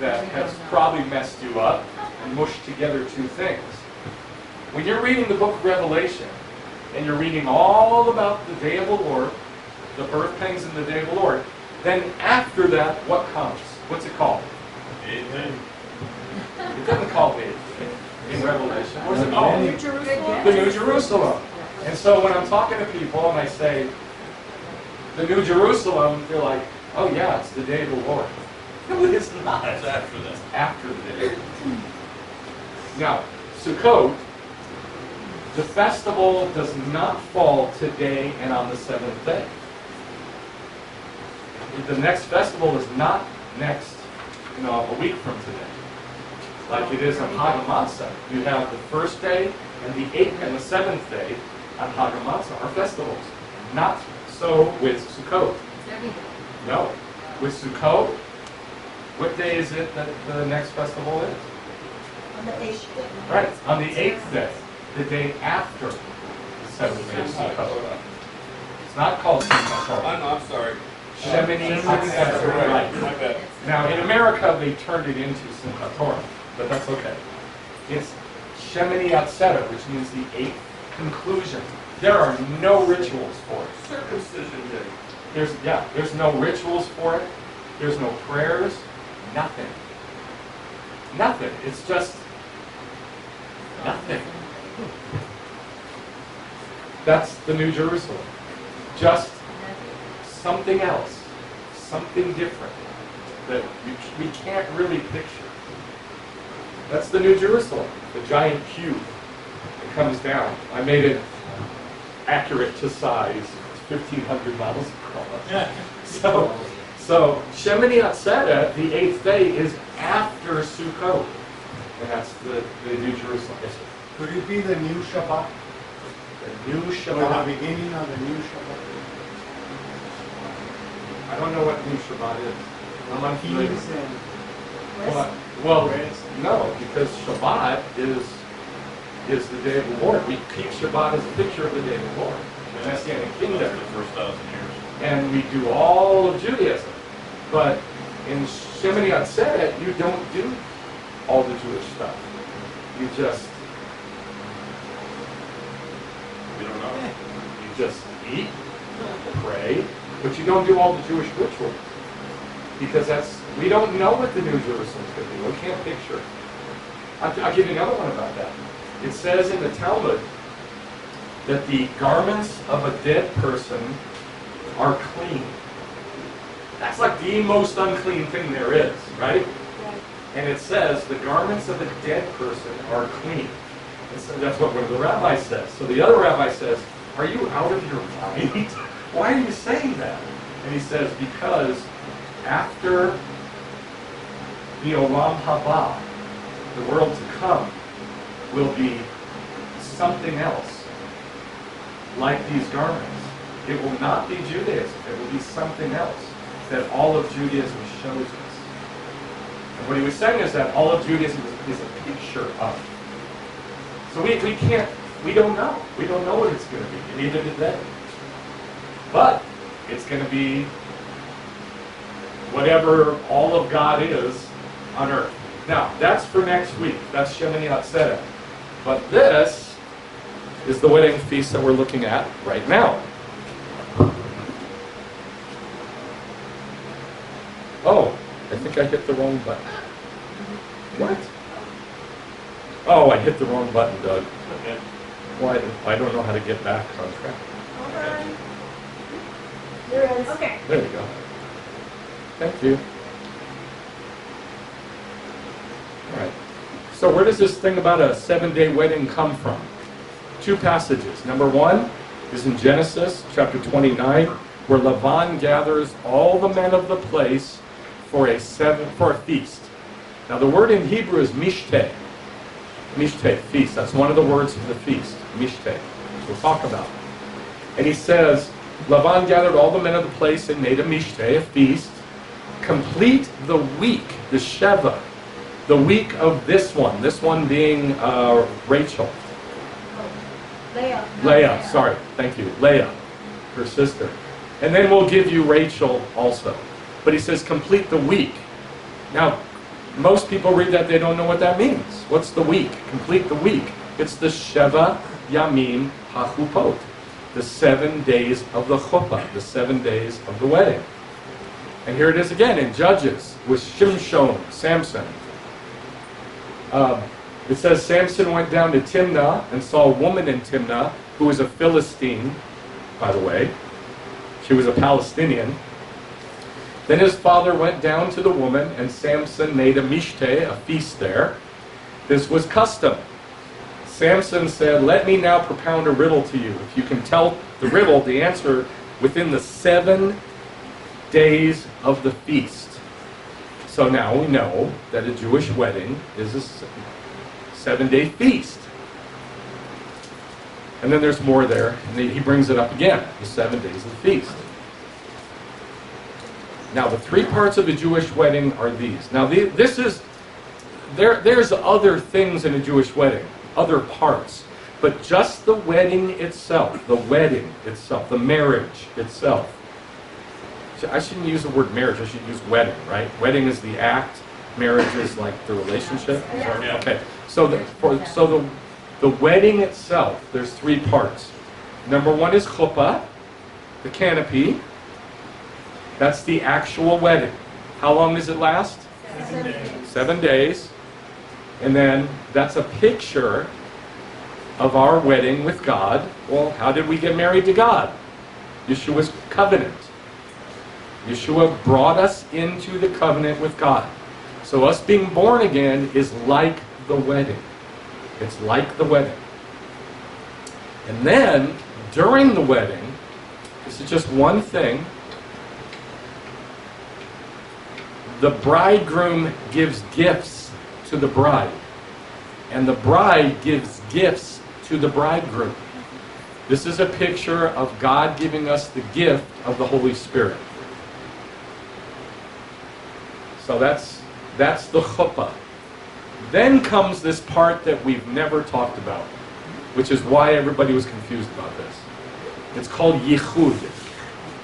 has probably messed you up and mushed together 2 things. When you're reading the book of Revelation, and you're reading all about the day of the Lord, the birth pangs in the day of the Lord, then after that, what comes? What's it called? Amen. It doesn't call it in Revelation. What's it called? New Jerusalem. The New Jerusalem. And so when I'm talking to people and I say, the New Jerusalem, they're like, oh yeah, it's the day of the Lord. No, it is not. That's after that. It's after the day. Now, Sukkot, the festival does not fall today and on the 7th day. The next festival is not next, a week from today. Like it is on Hagamatzah. You have the 1st day and the 8th and the 7th day on Hagamatzah are festivals. Not so with Sukkot. No. With Sukkot, what day is it that the next festival is? On the 8th day. Right, on the 8th day, the day after the 7th day of Sukkot. It's not called Simchat Torah. I'm sorry. Shemini Atzeret, right. My bad. Now, in America, they turned it into Simchat Torah, but that's okay. It's Shemini Atzeret, which means the 8th conclusion. There are no rituals for it. Circumcision day. There's no rituals for it. There's no prayers. Nothing. Nothing. It's just nothing. That's the New Jerusalem. Just something else. Something different that we can't really picture. That's the New Jerusalem, the giant cube. It comes down. I made it accurate to size. It's 1,500 miles across. So Shemini Atzeret, the 8th day, is after Sukkot. And that's the New Jerusalem. Yes, sir. Could it be the new Shabbat? The new Or the Shabbat. beginning of the new Shabbat? I don't know what new Shabbat is. I'm unfamiliar. Keys and Well, rest. no, because Shabbat is the day of the Lord. We keep Shabbat as a picture of the day of the Lord. The Messianic kingdom. The first 1,000 years. And we do all of Judaism. But in Shemini Atzeret, you don't do all the Jewish stuff. You just We don't know. eat, pray, but you don't do all the Jewish rituals. Because we don't know what the New Jerusalem is going to be. We can't picture it. I'll give you another one about that. It says in the Talmud that the garments of a dead person are clean. That's like the most unclean thing there is, right? And it says the garments of a dead person are clean. And so that's what one of the rabbis says. So the other rabbi says, are you out of your mind? Why are you saying that? And he says, because after the Olam Haba, the world to come, will be something else like these garments. It will not be Judaism. It will be something else that all of Judaism shows us. And what he was saying is that all of Judaism is a picture of. So we don't know. We don't know what it's going to be, and neither did they. But it's going to be whatever all of God is on earth. Now, that's for next week. That's Shemini Atzeret. But this is the wedding feast that we're looking at right now. Oh, I think I hit the wrong button. What? Oh, I hit the wrong button, Doug. Okay. Why? I don't know how to get back on track. Hold on. There is. Okay. There we go. Thank you. All right. So where does this thing about a 7-day wedding come from? 2 passages. Number 1 is in Genesis chapter 29, where Laban gathers all the men of the place for a feast. Now the word in Hebrew is mishteh. Mishteh, feast. That's one of the words for the feast. Mishteh. We'll talk about it. And he says, Laban gathered all the men of the place and made a mishteh, a feast. Complete the week, the Sheva, the week of this one being Rachel. Leah, sorry, thank you. Leah, her sister. And then we'll give you Rachel also. But he says complete the week. Now, most people read that, they don't know what that means. What's the week? Complete the week. It's the Sheva Yamim HaChupot, the 7 days of the Chuppah, the 7 days of the wedding. And here it is again in Judges with Shimshon, Samson. It says Samson went down to Timnah and saw a woman in Timnah who was a Philistine, by the way. She was a Palestinian. Then his father went down to the woman, and Samson made a mishteh, a feast there. This was custom. Samson said, let me now propound a riddle to you. If you can tell the riddle, the answer, within the 7 days of the feast. So now we know that a Jewish wedding is a 7-day feast. And then there's more there, and he brings it up again, the 7 days of the feast. Now, the 3 parts of a Jewish wedding are these. Now, there's other things in a Jewish wedding, other parts. But just the wedding itself, the marriage itself. I shouldn't use the word marriage, I should use wedding, right? Wedding is the act, marriage is like the relationship. Yeah. Okay, so the wedding itself, there's 3 parts. Number 1 is Chuppah, the canopy. That's the actual wedding. How long does it last? 7 days. 7 days. And then that's a picture of our wedding with God. Well, how did we get married to God? Yeshua's covenant. Yeshua brought us into the covenant with God. So us being born again is like the wedding. It's like the wedding. And then, during the wedding, this is just one thing, the bridegroom gives gifts to the bride, and the bride gives gifts to the bridegroom. This is a picture of God giving us the gift of the Holy Spirit. So that's the chuppah. Then comes this part that we've never talked about, which is why everybody was confused about this. It's called Yichud.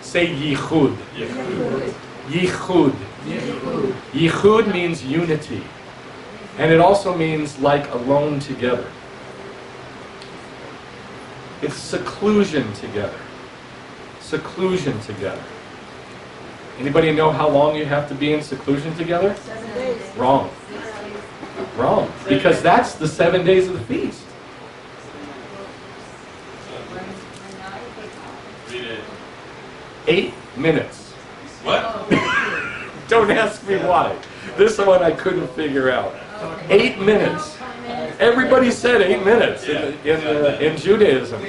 Say Yichud. Yichud. Yichud. Yichud means unity. And it also means like alone together. It's seclusion together. Seclusion together. Anybody know how long you have to be in seclusion together? 7 days. Wrong. Wrong. Because that's the 7 days of the feast. 3 days. 8 minutes. What? Don't ask me why. This one I couldn't figure out. 8 minutes. Everybody said 8 minutes in Judaism.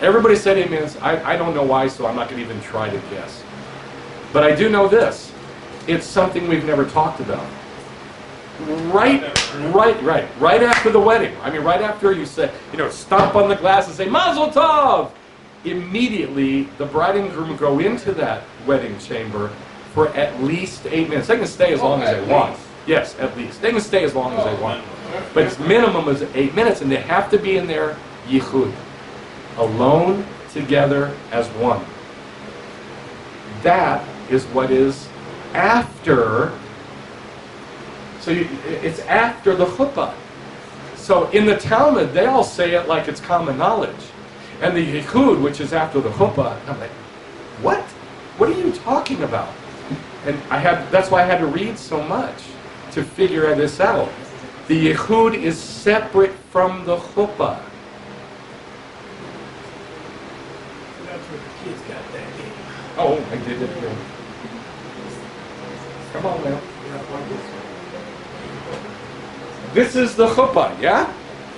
Everybody said 8 minutes. I don't know why, so I'm not going to even try to guess. But I do know this. It's something we've never talked about. Right after the wedding. I mean, right after you say, stomp on the glass and say, Mazel Tov! Immediately, the bride and groom go into that wedding chamber for at least 8 minutes. They can stay as long as they want. Yes, at least. They can stay as long as they want. But its minimum is 8 minutes, and they have to be in there yichud. Alone, together, as one. That is what is after. So it's after the chuppah. So in the Talmud, they all say it like it's common knowledge. And the Yichud, which is after the chuppah, I'm like, what? What are you talking about? And that's why I had to read so much to figure this out. The Yichud is separate from the chuppah. That's where the kids got that name. Oh, I did it here. Come on now. This is the chuppah, yeah?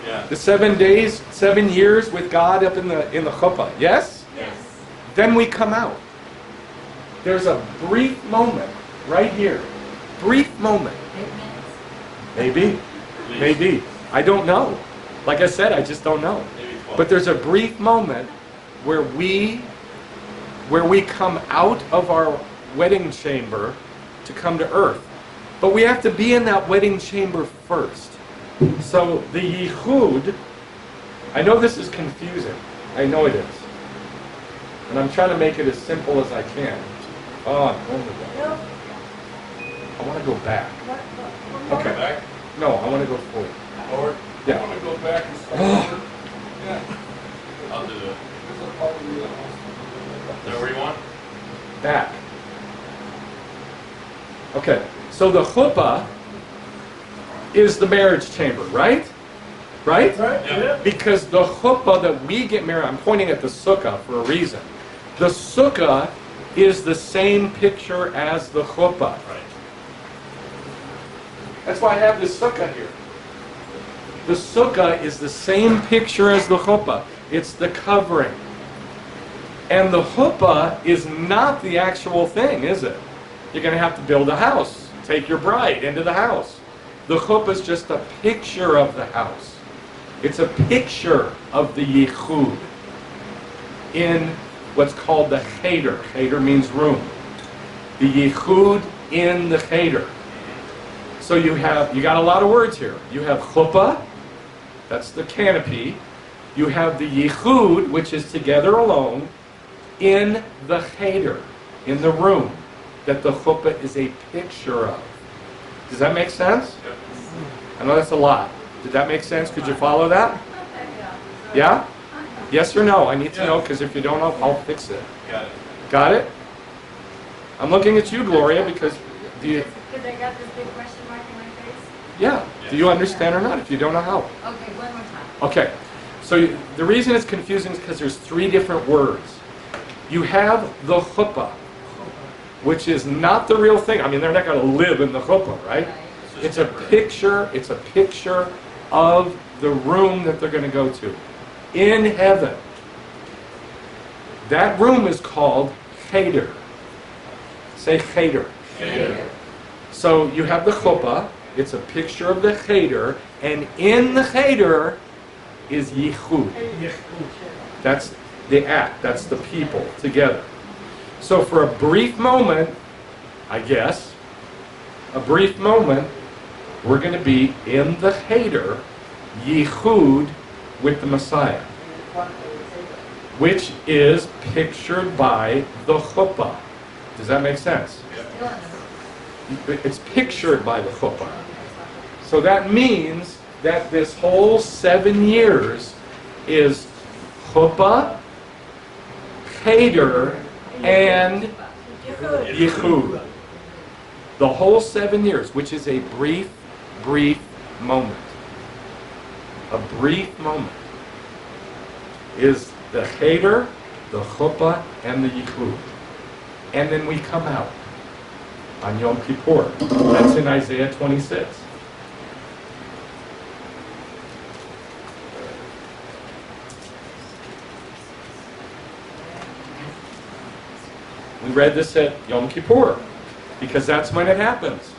Yeah. The 7 days, 7 years with God up in the chuppah, yes? Yes. Then we come out. There's a brief moment right here. Brief moment. 8 minutes. Maybe. Maybe. I don't know. Like I said, I just don't know. Maybe 12. But there's a brief moment where we come out of our wedding chamber to come to earth. But we have to be in that wedding chamber first. So the Yichud, I know this is confusing. I know it is. And I'm trying to make it as simple as I can. Oh, I'm going to go. I want to go back. Okay. Back? No, I want to go forward. Forward? Yeah. I want to go back and start. Yeah. I'll do it. This is probably the house. Is that where you want? Back. Okay. So the chuppah is the marriage chamber, right? Right? Right? Yeah. Because the chuppah that we get married, I'm pointing at the sukkah for a reason. The sukkah is the same picture as the chuppah. Right. That's why I have this sukkah here. The sukkah is the same picture as the chuppah. It's the covering. And the chuppah is not the actual thing, is it? You're going to have to build a house. Take your bride into the house. The chuppah is just a picture of the house. It's a picture of the yichud in what's called the cheder. Cheder means room. The yichud in the cheder. So you got a lot of words here. You have chuppah, that's the canopy. You have the yichud, which is together alone, in the cheder, in the room, that the chuppah is a picture of. Does that make sense? Yep. I know that's a lot. Did that make sense? Could you follow that? Yeah? Yes or no? I need to know, because if you don't know, I'll fix it. Got it. Got it? I'm looking at you, Gloria, because Because I got this big question mark in my face. yeah. Do you understand or not? If you don't know how. Okay, one more time. Okay. So the reason it's confusing is because there's 3 different words. You have the chuppah, which is not the real thing. I mean, they're not going to live in the chuppah, right? It's a picture of the room that they're going to go to. In heaven. That room is called cheder. Say cheder. Cheder. So you have the chuppah, it's a picture of the cheder, and in the cheder is Yichud. That's the act, that's the people together. So for a brief moment, I guess, we're going to be in the cheder, Yichud, with the Messiah, which is pictured by the chuppah. Does that make sense? It's pictured by the chuppah. So that means that this whole 7 years is chuppah, cheder, and Yichud. The whole 7 years, which is a brief moment. A brief moment is the cheder, the chuppah, and the Yichud. And then we come out on Yom Kippur. That's in Isaiah 26. We read this at Yom Kippur because that's when it happens.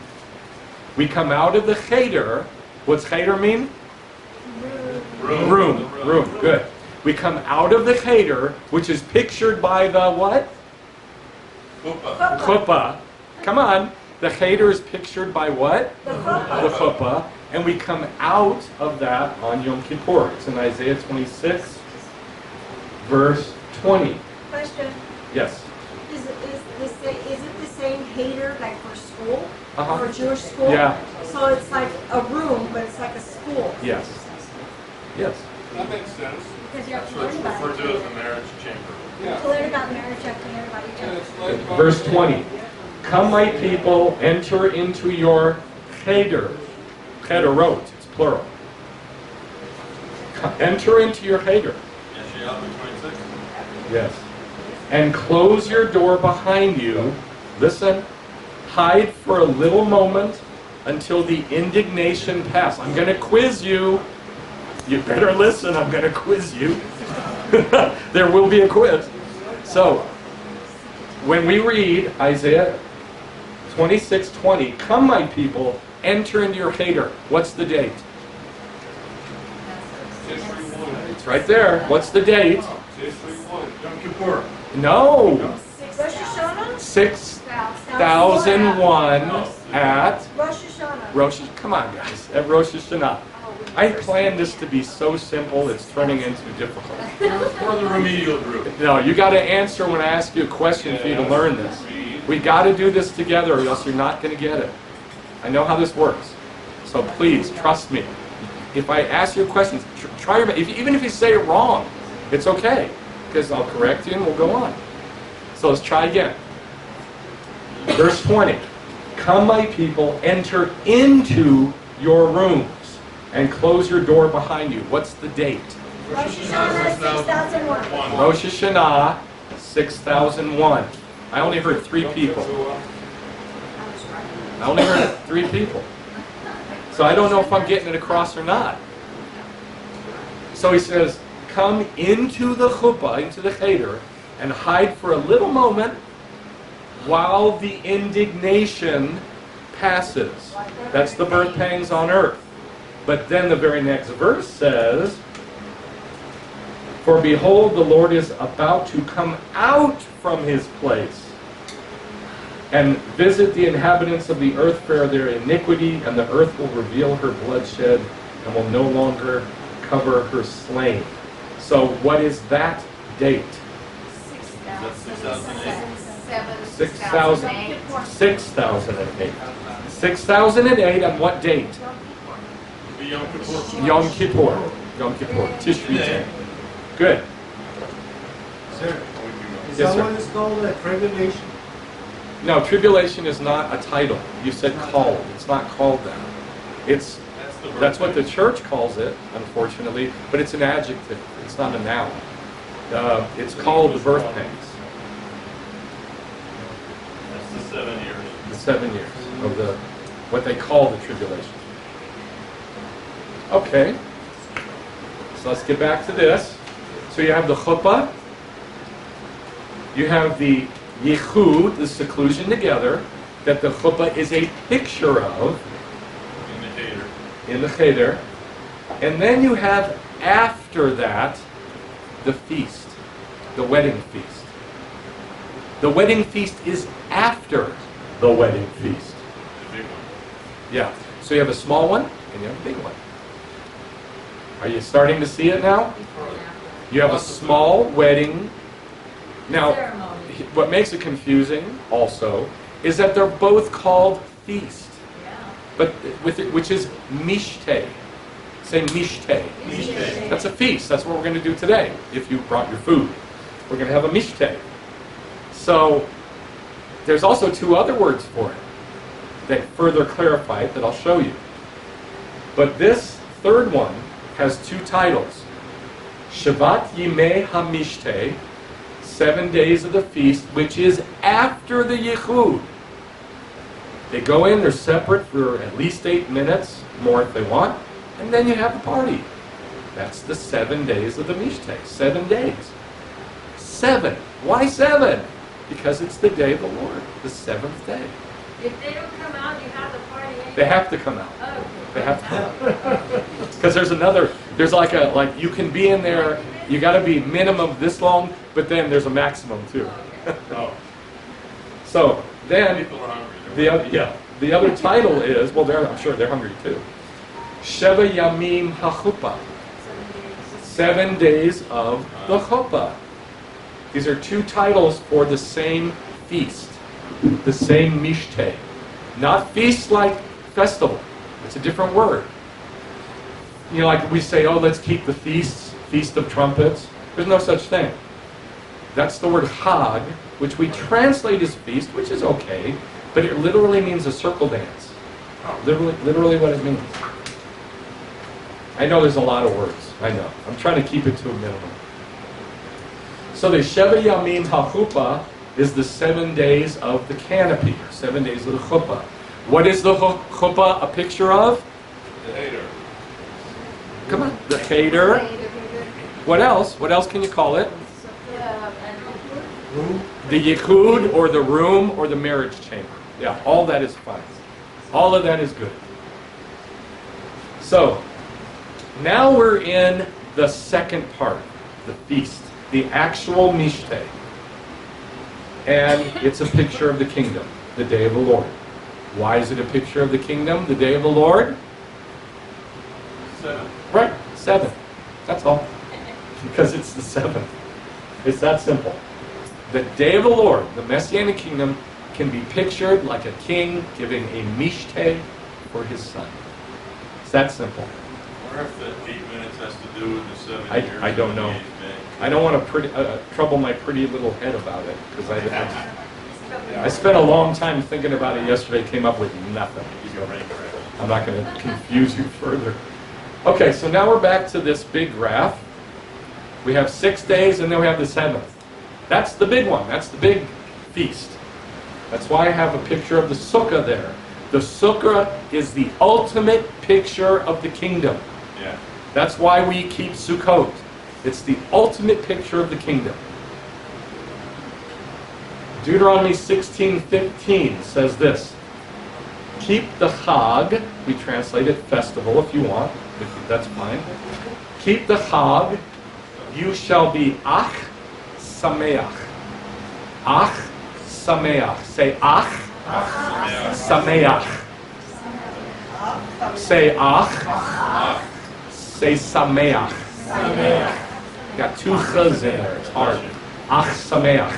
We come out of the cheder. What's cheder mean? Room. Good. We come out of the cheder, which is pictured by the what? Chuppah. Come on. The cheder is pictured by what? The chuppah. And we come out of that on Yom Kippur. It's in Isaiah 26, verse 20. Question. Yes. Is it the same cheder like for school? Uh-huh. For Jewish school? Yeah. So it's like a room, but it's like a school. Yes. Yes. That makes sense. Because you have That's to what learn it's about referred to it. as the marriage chamber. To learn about marriage, you have to learn about each And other. it's like Verse 20. Come, my people, enter into your cheder. Chederot, it's plural. Enter into your cheder. Yeshayahu 26. Yes. And close your door behind you. Listen. Hide for a little moment until the indignation pass. I'm going to quiz you. You better listen. I'm going to quiz you. There will be a quiz. So, when we read Isaiah 26:20, come, my people, enter into your cheder. What's the date? It's right there. What's the date? Yom Kippur. No. Rosh Hashanah? 6001 at Rosh Hashanah. Rosh. Come on, guys. At Rosh Hashanah. I planned this to be so simple. It's turning into difficult. For the remedial group. No, you got to answer when I ask you a question for you to learn this. We got to do this together, or else you're not going to get it. I know how this works. So please trust me. If I ask you a question, try your best. Even if you say it wrong, it's okay, because I'll correct you and we'll go on. So let's try again. Verse 20. Come, my people, enter into your rooms and close your door behind you. What's the date? Rosh Hashanah 6001. Rosh Hashanah 6001. I only heard 3 people. I only heard 3 people. So I don't know if I'm getting it across or not. So he says, come into the chuppah, into the cheder, and hide for a little moment while the indignation passes. That's the birth pangs on earth. But then the very next verse says, for behold, the Lord is about to come out from his place and visit the inhabitants of the earth for their iniquity, and the earth will reveal her bloodshed and will no longer cover her slain. So what is that date? 6,008. 6008. 6008 on what date? The Yom Kippur. Yom Kippur. Yom Kippur. Tishri 10. Good. Sir, is Yes, that sir. what is called a tribulation? No, tribulation is not a title. You said called. It's not called that. That's what the church calls it, unfortunately, but it's an adjective. It's not a noun. It's called the birth pangs. That's the 7 years. The 7 years of the what they call the tribulation. Okay, so let's get back to this. So you have the Chuppah, you have the Yichud, the seclusion together, that the Chuppah is a picture of In the cheder. in the cheder. And then you have, after that, the feast, the wedding feast. The wedding feast is after the wedding feast. The big one. Yeah. So you have a small one and you have a big one. Are you starting to see it now? You have a small wedding. Now, what makes it confusing also is that they're both called feast, but which is mishteh. Say mishteh. Mishteh. That's a feast. That's what we're going to do today. If you brought your food, we're going to have a mishteh. So there's also two other words for it that further clarify it that I'll show you. But this third one has two titles. Shabbat Yimei HaMishteh, 7 days of the feast, which is after the Yichud. They go in, they're separate for at least 8 minutes, more if they want, and then you have the party. That's the 7 days of the mishteh. 7 days. 7. Why 7? Because it's the day of the Lord, the 7th day. If they don't come out, you have the party anyway. They have to come out. Oh. They have to come out. Because there's like you can be in there, you got to be minimum this long, but then there's a maximum too. Oh, So then people are hungry. the other title is, well, I'm sure they're hungry too. Sheva Yamim HaChuppah, 7 days of the Chuppah. These are two titles for the same feast, the same mishteh. Not feast like festival. It's a different word. You know, like we say, oh, let's keep the feasts, Feast of Trumpets. There's no such thing. That's the word Chag, which we translate as feast, which is okay, but it literally means a circle dance. Literally what it means. I know there's a lot of words. I know. I'm trying to keep it to a minimum. So the Sheva Yamim HaChuppah is the 7 days of the canopy, or 7 days of the Chuppah. What is the Chuppah a picture of? The cheder. Come on. The cheder. What else? What else can you call it? The Yichud, or the room, or the marriage chamber. Yeah, all that is fine. All of that is good. So, now we're in the second part, the feast, the actual mishteh. And it's a picture of the kingdom, the day of the Lord. Why is it a picture of the kingdom, the day of the Lord? 7. Right, 7. That's all. Because it's the 7th. It's that simple. The day of the Lord, the Messianic kingdom, can be pictured like a king giving a mishteh for his son. It's that simple. I wonder if the 8 minutes has to do with the 7 I years. don't know. of the age day. I don't want to trouble my pretty little head about it, because I spent a long time thinking about it yesterday, came up with nothing. You're right, correct. I'm not going to confuse you further. Okay, so now we're back to this big graph. We have 6 days, and then we have the 7th. That's the big one. That's the big feast. That's why I have a picture of the sukkah there. The sukkah is the ultimate picture of the kingdom. Yeah. That's why we keep Sukkot. It's the ultimate picture of the kingdom. Deuteronomy 16:15 says this. Keep the Chag, we translate it festival if you want, that's fine. Keep the Chag, you shall be Ach Sameach. Ach Sameach. Say Ach Sameach. Say Ach. Say Sameach. Got 2 chas in there, it's hard. Ach Sameach.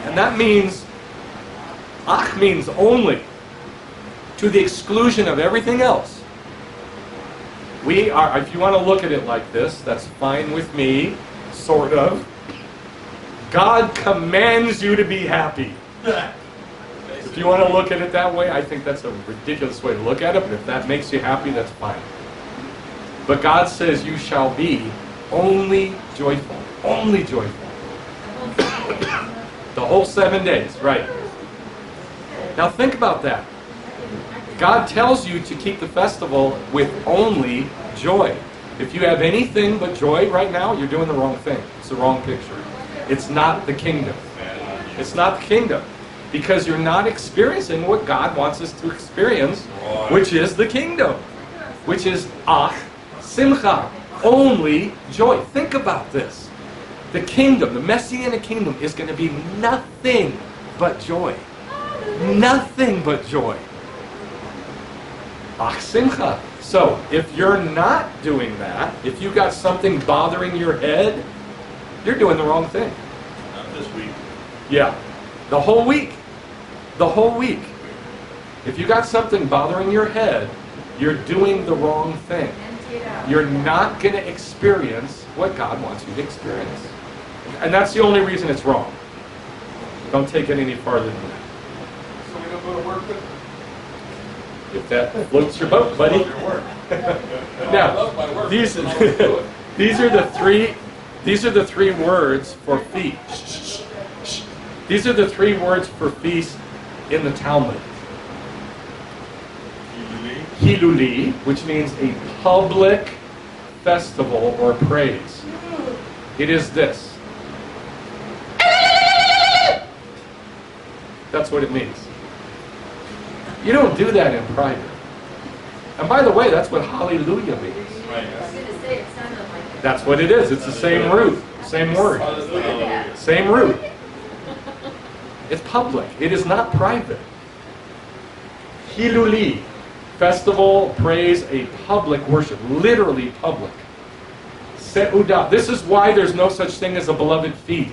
And that means, Ach means only, to the exclusion of everything else. We are, if you want to look at it like this, that's fine with me, sort of. God commands you to be happy. If you want to look at it that way, I think that's a ridiculous way to look at it, but if that makes you happy, that's fine. But God says you shall be only joyful. Only joyful. The whole 7 days, right. Now think about that. God tells you to keep the festival with only joy. If you have anything but joy right now, you're doing the wrong thing. It's the wrong picture. It's not the kingdom. It's not the kingdom. Because you're not experiencing what God wants us to experience, which is the kingdom. Which is simcha. Only joy. Think about this. The kingdom, the Messianic kingdom, is going to be nothing but joy. Nothing but joy. Simcha. So, if you're not doing that, if you got something bothering your head, you're doing the wrong thing. Not this week. Yeah. The whole week. The whole week. If you got something bothering your head, you're doing the wrong thing. You're not going to experience what God wants you to experience. And that's the only reason it's wrong. Don't take it any farther than that. So we don't go to work with If that floats your boat, buddy. your work. I Now, love my work. these I don't do it. these are the three words for feast. These are the three words for feast in the Talmud. Hiluli, which means a public festival or praise. It is this. That's what it means. You don't do that in private. And by the way, that's what hallelujah means. Right. I was going to say, it sounded like it. That's what it is. It's the same root, same word, Hallelujah. same root. It's public. It is not private. Hiluli, festival, praise, a public worship, literally public. Seudah. This is why there's no such thing as a beloved thief.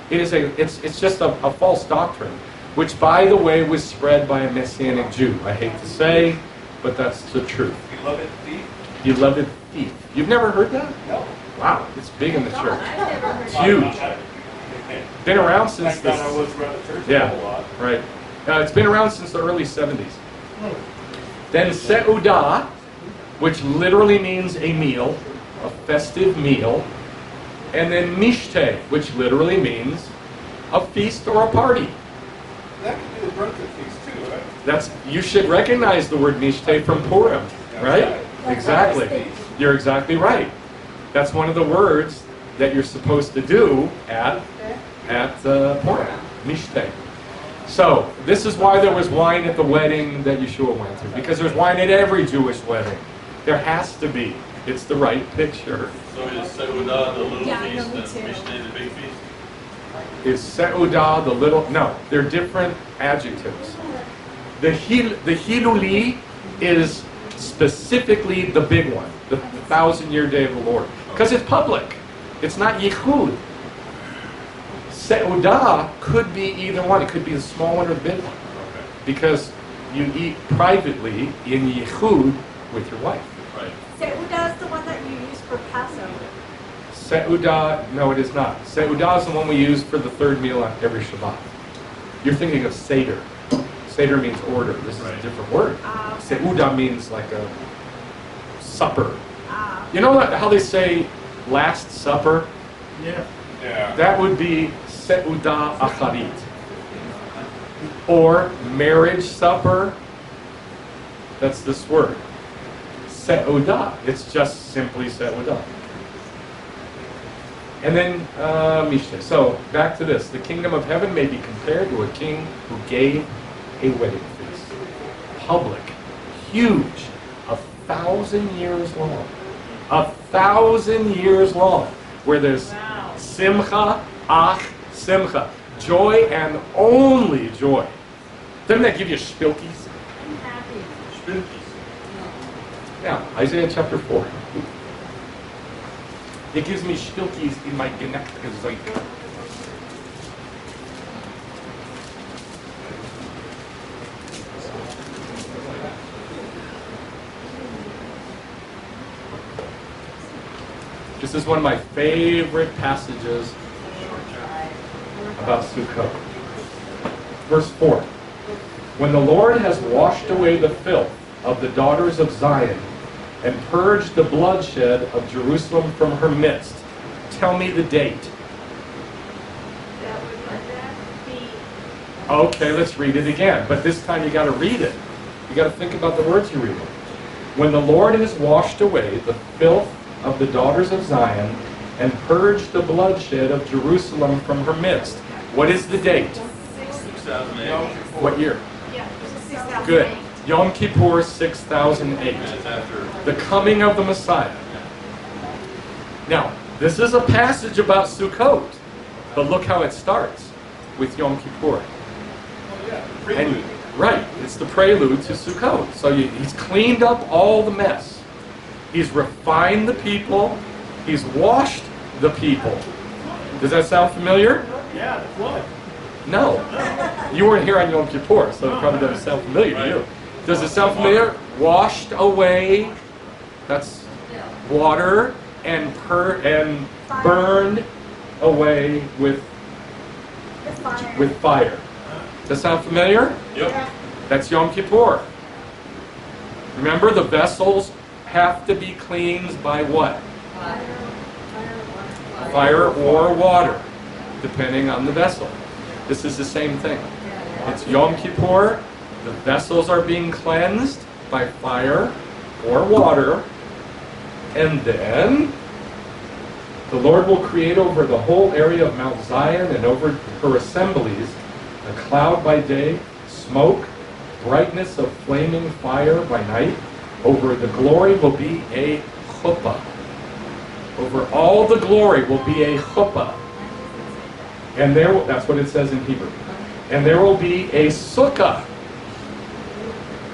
It's just a false doctrine, which, by the way, was spread by a Messianic Jew. I hate to say, but that's the truth. Beloved thief? Beloved thief. You've never heard that? No. Wow, it's big in the church. I've never heard It's that. huge. Been around since Thank God I the was around the church a yeah, whole lot. right. It's been around since the early 70s. Then Seudah, which literally means a meal, a festive meal, and then mishteh, which literally means a feast or a party. That could be the drunkard feast too, right? That's, you should recognize the word mishteh from Purim, right? Exactly. You're exactly right. That's one of the words that you're supposed to do at Purim, mishteh. So, this is why there was wine at the wedding that Yeshua went to, because there's wine at every Jewish wedding. There has to be. It's the right picture. So is Seudah the little Yeah, I know, feast me and too. mishteh the big feast? Is Seudah the little? No, they're different adjectives. The Hiluli is specifically the big one, the 1,000-year day of the Lord, because it's public. It's not Yichud. Seudah could be either one. It could be the small one or the big one, because you eat privately in Yichud with your wife. Right. Seudah is the one that you use for Passover. Seudah, no, it is not. Seudah is the one we use for the third meal on every Shabbat. You're thinking of cheder. Cheder means order. This is a Right. different word. Seudah means like a supper. Ah. You know how they say Last Supper? Yeah. Yeah. That would be Seudah Acharit. Or marriage supper. That's this word. Seudah. It's just simply Seudah. And then mishteh. So back to this. The kingdom of heaven may be compared to a king who gave a wedding feast. Public. Huge. 1,000 years long. 1,000 years long. Where there's simcha, simcha. Joy and only joy. Doesn't that give you spilkies? I'm happy. Spookies. Yeah, Isaiah chapter 4. It gives me spilkies in my Geneckgezeik. This is one of my favorite passages about Sukkot. Verse 4. When the Lord has washed away the filth of the daughters of Zion and purged the bloodshed of Jerusalem from her midst, tell me the date. That would be Okay, let's read it again. But this time you got to read it. You got to think about the words you're reading. When the Lord has washed away the filth of the daughters of Zion and purged the bloodshed of Jerusalem from her midst. What is the date? 2008. What year? Yeah, 6,000. Good. Yom Kippur 6008. That's after. The coming of the Messiah. Now, this is a passage about Sukkot, but look how it starts with Yom Kippur. And, right, it's the prelude to Sukkot. So he's cleaned up all the mess. He's refined the people. He's washed the people. Does that sound familiar? Yeah, the flood. No. You weren't here on Yom Kippur, so it probably doesn't sound familiar to you. Does it sound familiar? Washed away, that's water, and burned away with fire. Does that sound familiar? Yep. That's Yom Kippur. Remember, the vessels have to be cleansed by what? Fire or water, depending on the vessel. This is the same thing. It's Yom Kippur. The vessels are being cleansed by fire or water. And then the Lord will create over the whole area of Mount Zion and over her assemblies a cloud by day, smoke, brightness of flaming fire by night. Over the glory will be a chuppah. Over all the glory will be a chuppah. And that's what it says in Hebrew. And there will be a sukkah.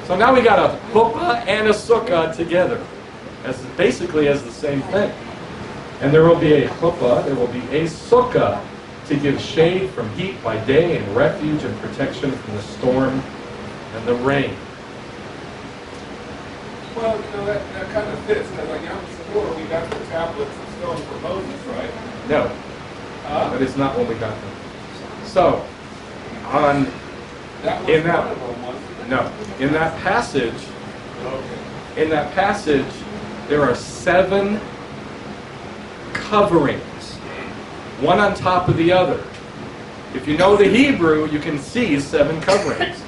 So now we got a chuppah and a sukkah together, basically as the same thing. And there will be a chuppah, there will be a sukkah to give shade from heat by day and refuge and protection from the storm and the rain. Well, that kind of fits, because on Yom Kippur, we got the tablets and stones for Moses, right? No, that is not what we got them. So, That was in that- one of them, wasn't it? no, in that passage, Okay. there are 7 coverings, one on top of the other. If you know the Hebrew, you can see 7 coverings.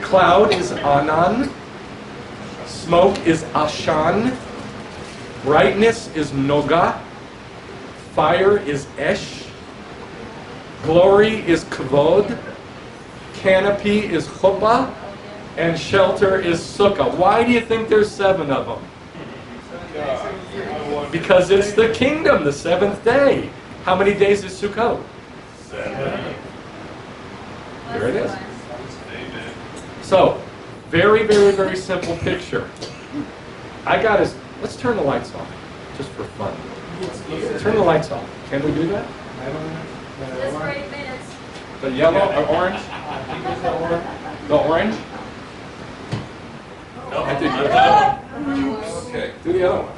Cloud is Anan, smoke is Ashan, brightness is Noga, fire is Esh, glory is Kavod, canopy is Chuppah, and shelter is Sukkah. Why do you think there's 7 of them? Because it's the kingdom, the 7th day. How many days is Sukkot? 7. There it is. Amen. So, very, very, very simple picture. Let's turn the lights off, just for fun. Turn the lights off. Can we do that? I don't know. Just for 8 minutes. The yellow or orange? The orange? No, I think not that. that. Okay, do the other one.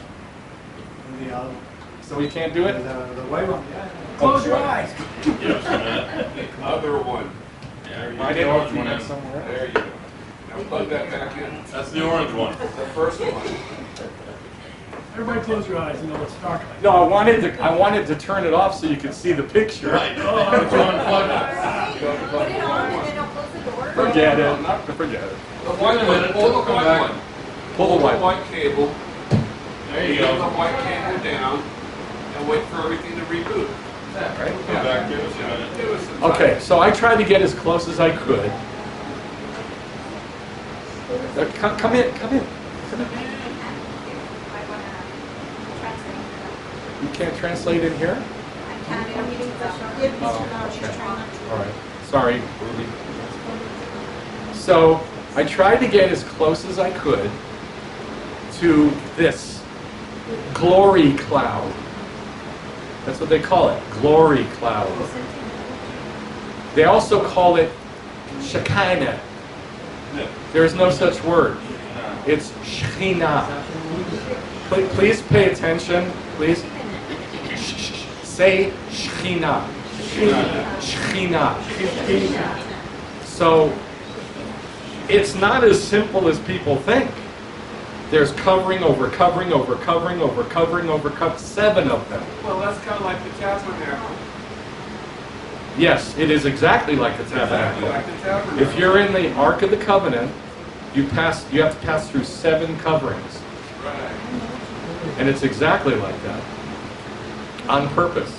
The other, So we can't do it? the white one. Close your eyes. Yes, man. Other one. Yeah, I didn't know if you meant somewhere else. There you go. Now plug that back in. That's the orange one. The first one. Everybody close your eyes, you know it's dark. No, I wanted to turn it off so you could see the picture. Right. Oh, I'm Which one plug it? You know, plug Put the it on white and one. then I'll close the door. Forget it. Forget it. The white one. Pull the white one. Pull the white one. white cable. There you Put the go. white cable down and wait for everything to reboot. Right? Come back, give us a minute. Give us some time. Okay, so I tried to get as close as I could. Come in. You can't translate in here? All right. Sorry, Ruby. So I tried to get as close as I could to this glory cloud. That's what they call it, glory cloud. They also call it Shekinah. There is no such word. It's Shekhinah. Please pay attention, please. Say Shekhinah. Shekhinah. So it's not as simple as people think. There's covering over covering over covering over covering over 7 of them. Well, that's kind of like the tabernacle. Yes, it is exactly like the Exactly tabernacle. like the tabernacle. If you're in the Ark of the Covenant, you have to pass through 7 coverings. Right. And it's exactly like that. On purpose.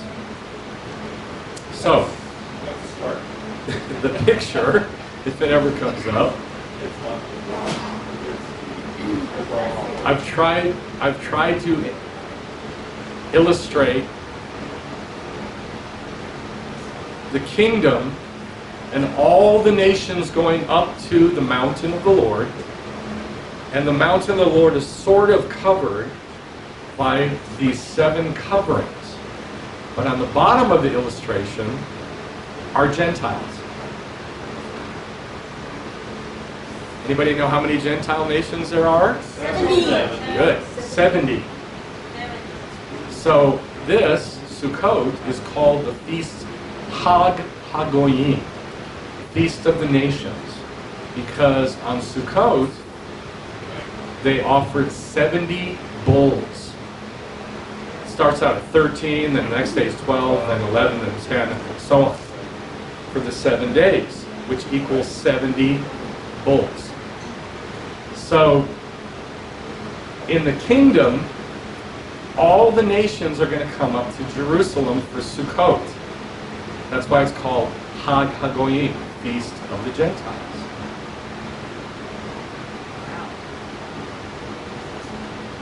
So, That's a start. the picture, if it ever comes up, I've tried to illustrate the kingdom and all the nations going up to the mountain of the Lord. And the mountain of the Lord is sort of covered by these 7 coverings. But on the bottom of the illustration are Gentiles. Anybody know how many Gentile nations there are? 70. Good. 70. So this, Sukkot, is called the Feast Hag HaGoyim, Feast of the Nations. Because on Sukkot, they offered 70 bulls. It starts out at 13, then the next day is 12, then 11, then 10, and so on. For the 7 days, which equals 70 bulls. So, in the kingdom, all the nations are going to come up to Jerusalem for Sukkot. That's why it's called Hag HaGoyim, Feast of the Gentiles.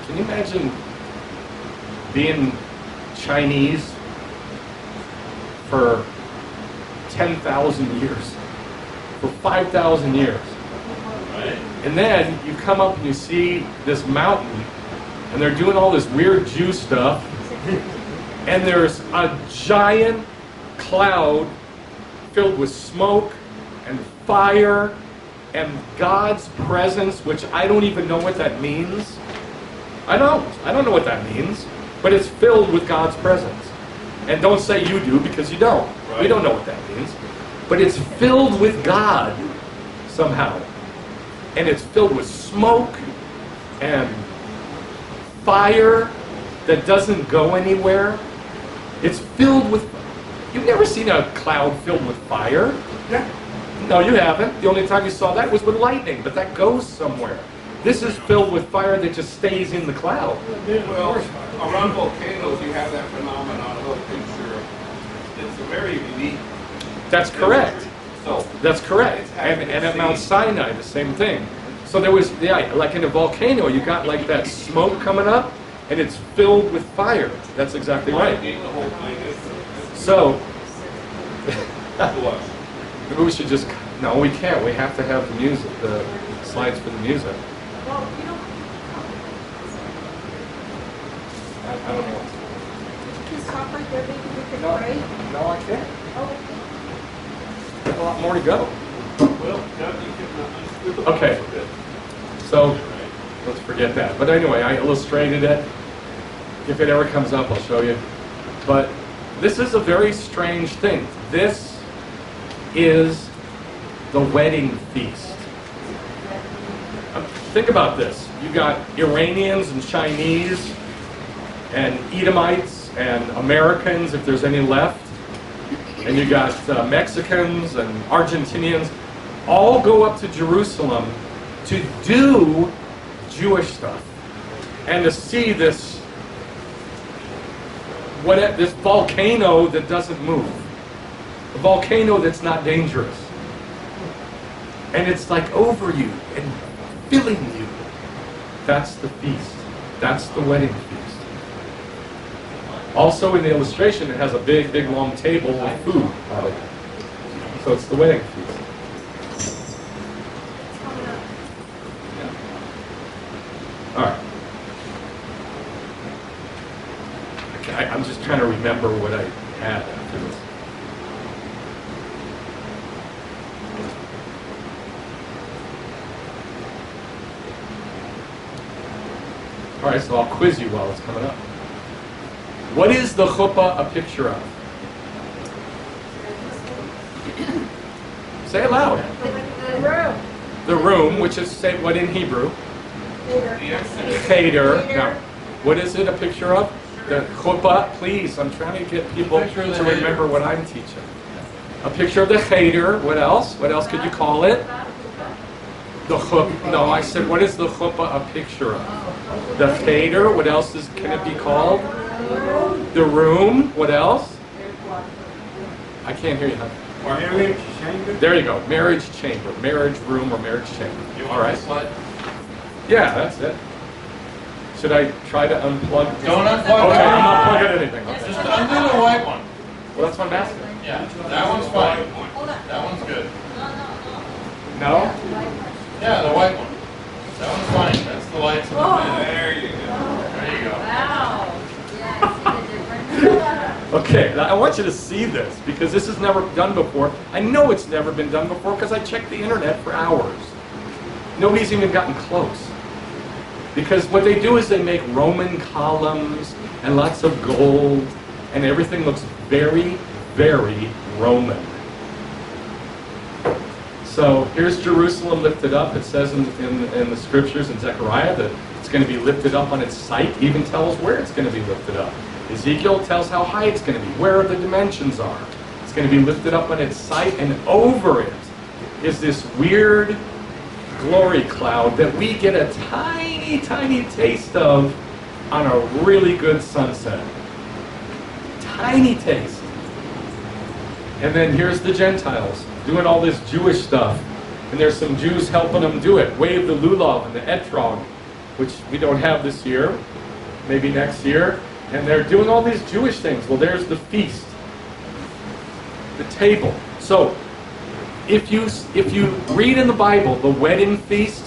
Can you imagine being Chinese for 10,000 years, for 5,000 years? Right? And then you come up and you see this mountain, and they're doing all this weird Jew stuff, and there's a giant cloud filled with smoke and fire and God's presence, which I don't even know what that means. I don't know what that means, but it's filled with God's presence. And don't say you do, because you don't. Right. We don't know what that means. But it's filled with God somehow. And it's filled with smoke and fire that doesn't go anywhere. It's filled with... You've never seen a cloud filled with fire? Yeah. No, you haven't. The only time you saw that was with lightning, but that goes somewhere. This is filled with fire that just stays in the cloud. Well, around volcanoes, you have that phenomenon, a little picture. It's a very unique. That's correct. So, That's correct. It's And happening at Mount to see. Sinai, the same thing. So there was, yeah, like in a volcano, you got like that smoke coming up, and it's filled with fire. That's exactly right. the whole thing is So, to us. maybe we should just, no, we can't. We have to have the music, the slides for the music. Well, you don't. I don't know. Please stop right there, maybe we can No, pray. no, I can't. Oh, There's a lot more to go. Well, now you can unscrew the Okay. box a bit. So, Right. let's forget that. But anyway, I illustrated it. If it ever comes up, I'll show you. But this is a very strange thing. This is the wedding feast. Think about this. You got Iranians and Chinese and Edomites and Americans, if there's any left. And you got Mexicans and Argentinians. All go up to Jerusalem to do Jewish stuff. And to see this volcano that doesn't move. A volcano that's not dangerous. And it's like over you and filling you. That's the feast. That's the wedding feast. Also in the illustration, it has a big, big, long table with food on it. So it's the wedding feast. All right. I'm just trying to remember what I had after this. All right, so I'll quiz you while it's coming up. What is the chuppah a picture of? Say it loud. The room. The room, which is, say what in Hebrew? later. Cheder. Now, what is it a picture of? The chuppah, please. I'm trying to get people to remember what I'm teaching. A picture of the cheder. What else? What else could you call it? The chuppah. No, I said, what is the chuppah a picture of? The cheder. What else can it be called? The room. What else? I can't hear you. Huh? Marriage chamber? There you go. Marriage chamber. Marriage room or marriage chamber. You All want right. this slide? Yeah, that's it. Should I try to unplug? Don't unplug Okay, that. I'm not plugging anything. Okay. Just undo the white one. Well, that's what I'm asking. Yeah, that one's fine. That one's good. No? Yeah, the white one. That one's fine. That's the lights in the middle. There you go. There you go. Wow. Yeah, see the difference? Okay, now I want you to see this because this is never done before. I know it's never been done before because I checked the internet for hours. Nobody's even gotten close. Because what they do is they make Roman columns and lots of gold and everything looks very, very Roman. So here's Jerusalem lifted up. It says in the scriptures in Zechariah that it's going to be lifted up on its site. It even tells where it's going to be lifted up. Ezekiel tells how high it's going to be, where the dimensions are. It's going to be lifted up on its site, and over it is this weird glory cloud that we get a tiny, tiny taste of on a really good sunset. Tiny taste. And then here's the Gentiles doing all this Jewish stuff. And there's some Jews helping them do it. Wave the lulav and the etrog, which we don't have this year, maybe next year. And they're doing all these Jewish things. Well, there's the feast, the table. So if you read in the Bible the wedding feast,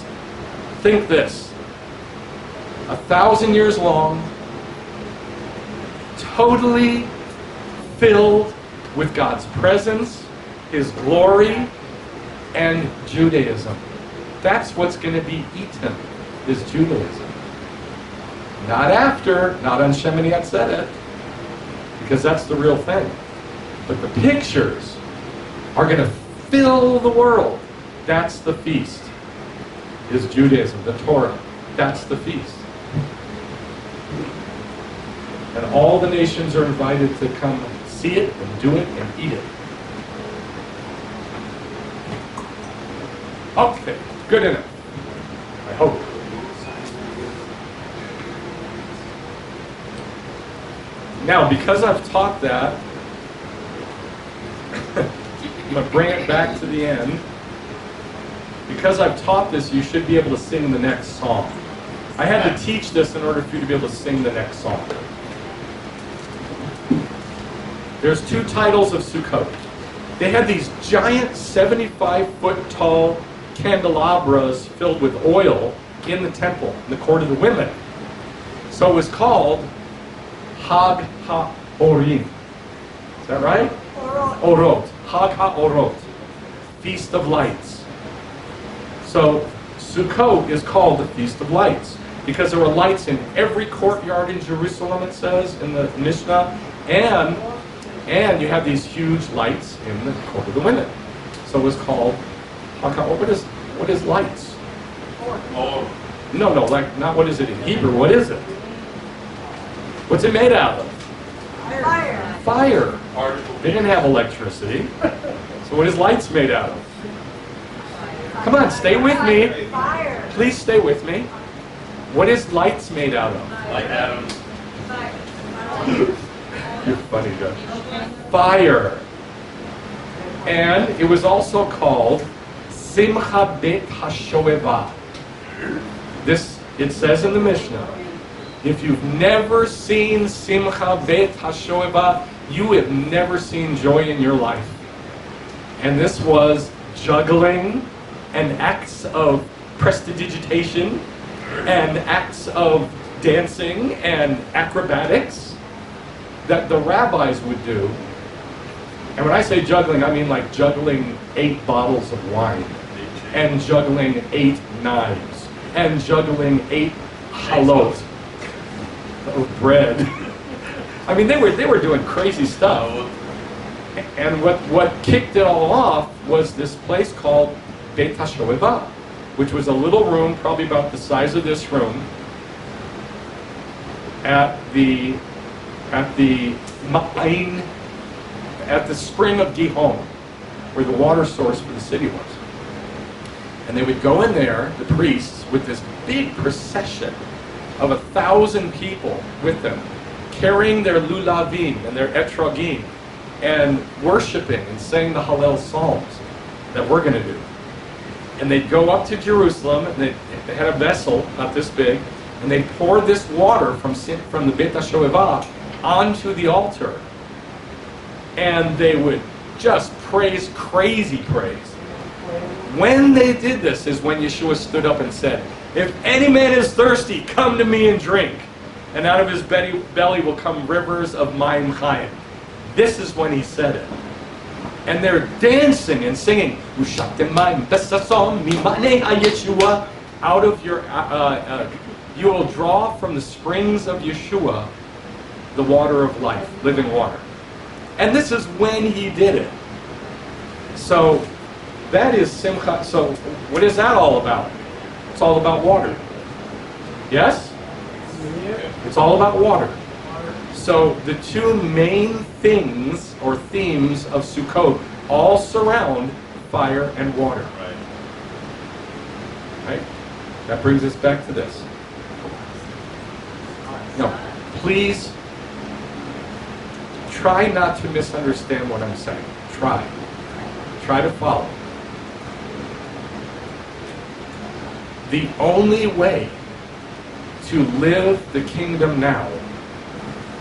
think this: 1,000 years long, totally filled with God's presence, His glory, and Judaism. That's what's going to be eaten, is Judaism. Not after, not on Shemini Atzeret, because that's the real thing. But the pictures are going to fill the world. That's the feast, is Judaism, the Torah. That's the feast. And all the nations are invited to come see it and do it and eat it. Okay, good enough. I hope. Now, because I've taught that, I'm going to bring it back to the end. Because I've taught this, you should be able to sing the next song. I had to teach this in order for you to be able to sing the next song. There's two titles of Sukkot. They had these giant 75-foot tall candelabras filled with oil in the temple, in the court of the women. So it was called Hag HaOrim. Is that right? Orot. Hag HaOrot. Feast of Lights. So Sukkot is called the Feast of Lights because there were lights in every courtyard in Jerusalem, it says in the Mishnah, and you have these huge lights in the court of the women. So it was called Hag HaOrot. What is lights? No, like not what is it in Hebrew. What is it? What's it made out of? Fire. Fire. They didn't have electricity. So what is lights made out of? Come on, stay with me. Fire. Please stay with me. What is lights made out of? Like atoms. You're funny, Josh. Fire. And it was also called Simcha Bet HaShoeva. This, it says in the Mishnah, if you've never seen Simcha Bet HaShoeva, you have never seen joy in your life. And this was juggling and acts of prestidigitation and acts of dancing and acrobatics that the rabbis would do. And when I say juggling, I mean like juggling 8 bottles of wine and juggling 8 knives and juggling 8 halot of bread. I mean, they were doing crazy stuff. And what kicked it all off was this place called Beit HaShoeva, which was a little room, probably about the size of this room, at the spring of Gihon. where the water source for the city was. And they would go in there, the priests, with this big procession of 1,000 people with them, carrying their lulavim and their etrogim, and worshiping and saying the Hallel Psalms that we're going to do. And they'd go up to Jerusalem, and they had a vessel, not this big, and they'd pour this water from the Beit HaShoevah onto the altar. And they would just praise, crazy praise. When they did this is when Yeshua stood up and said, "If any man is thirsty, come to me and drink. And out of his belly will come rivers of mayim chayim." This is when he said it. And they're dancing and singing, "Ushaktem mayim besasom mimane ha-Yeshua." Out of your, you will draw from the springs of Yeshua the water of life, living water. And this is when he did it. So that is simcha. So what is that all about? It's all about water. Yes? It's all about water. So the two main things or themes of Sukkot all surround fire and water. Right? That brings us back to this. No, please try not to misunderstand what I'm saying. Try. Try to follow. The only way to live the kingdom now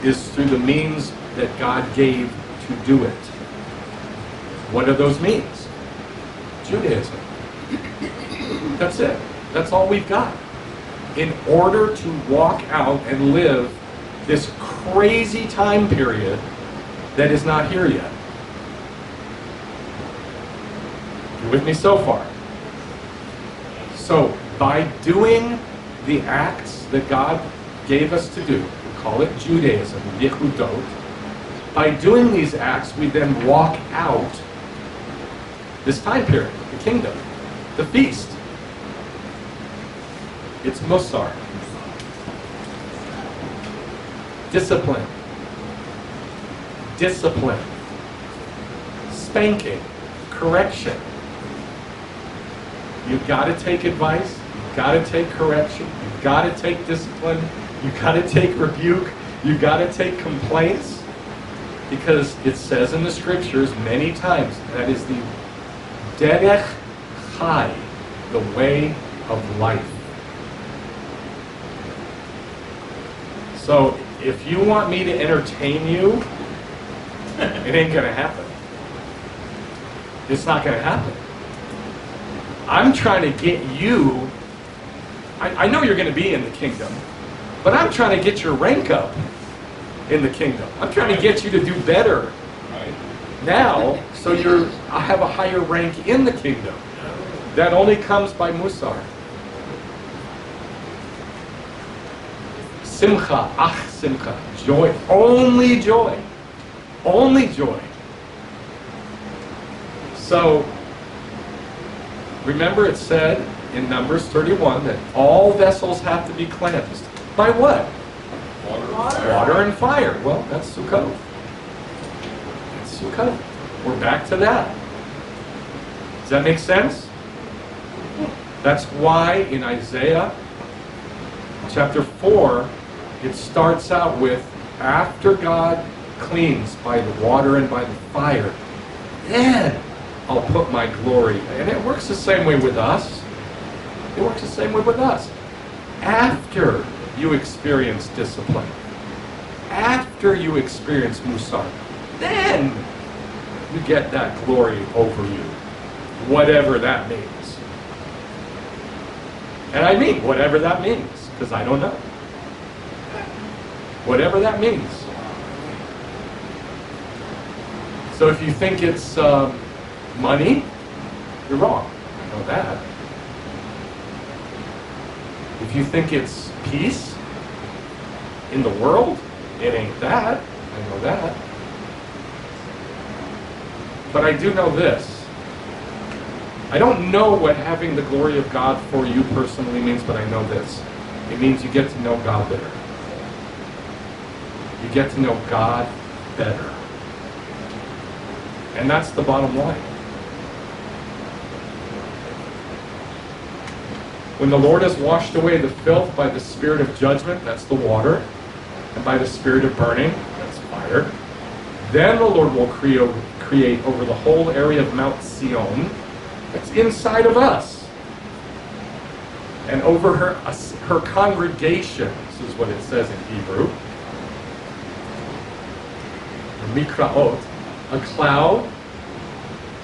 is through the means that God gave to do it. What are those means? Judaism. That's it. That's all we've got. In order to walk out and live this crazy time period that is not here yet. You with me so far? So, by doing the acts that God gave us to do, we call it Judaism, Yichudot, by doing these acts, we then walk out this time period, the kingdom, the feast. It's Musar. Discipline. Discipline. Spanking. Correction. You've got to take advice. You've got to take correction. You've got to take discipline. You've got to take rebuke. You've got to take complaints. Because it says in the scriptures many times that is the derech chai, the way of life. So if you want me to entertain you, it ain't going to happen. It's not going to happen. I'm trying to get you, I know you're going to be in the kingdom, but I'm trying to get your rank up in the kingdom. I'm trying to get you to do better now, so I have a higher rank in the kingdom. That only comes by Musar. Simcha, simcha, joy, only joy, only joy. So, remember it said in Numbers 31 that all vessels have to be cleansed. By what? Water and fire. Well, that's Sukkot. That's Sukkot. We're back to that. Does that make sense? That's why in Isaiah chapter 4, it starts out with, after God cleans by the water and by the fire, then I'll put my glory. And it works the same way with us. It works the same way with us. After you experience discipline, after you experience Musar, then you get that glory over you, whatever that means. And I mean whatever that means, because I don't know. Whatever that means. So if you think it's money, you're wrong. I know that. If you think it's peace in the world, it ain't that. I know that. But I do know this. I don't know what having the glory of God for you personally means, but I know this. It means you get to know God better. You get to know God better. And that's the bottom line. When the Lord has washed away the filth by the spirit of judgment, that's the water, and by the spirit of burning, that's fire, then the Lord will create over the whole area of Mount Tzion, that's inside of us, and over her congregation, this is what it says in Hebrew, mikraot, a cloud,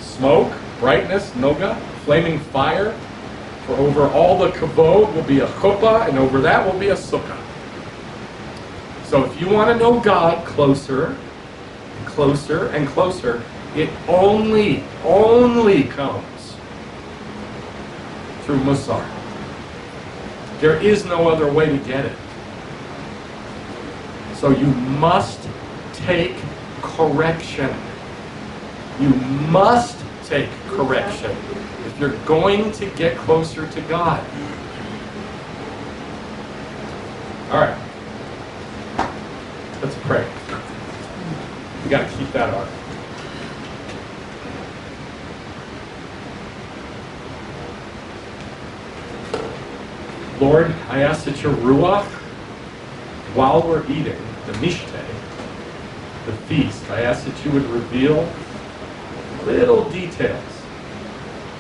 smoke, brightness, noga, flaming fire, for over all the kavod will be a chuppah, and over that will be a sukkah. So if you want to know God closer, and closer, and closer, it only comes through Musar. There is no other way to get it. So you must take correction. You must take correction if you're going to get closer to God. All right. Let's pray. We got to keep that on. Lord, I ask that your Ruach, while we're eating the mishteh, the feast, I ask that you would reveal little details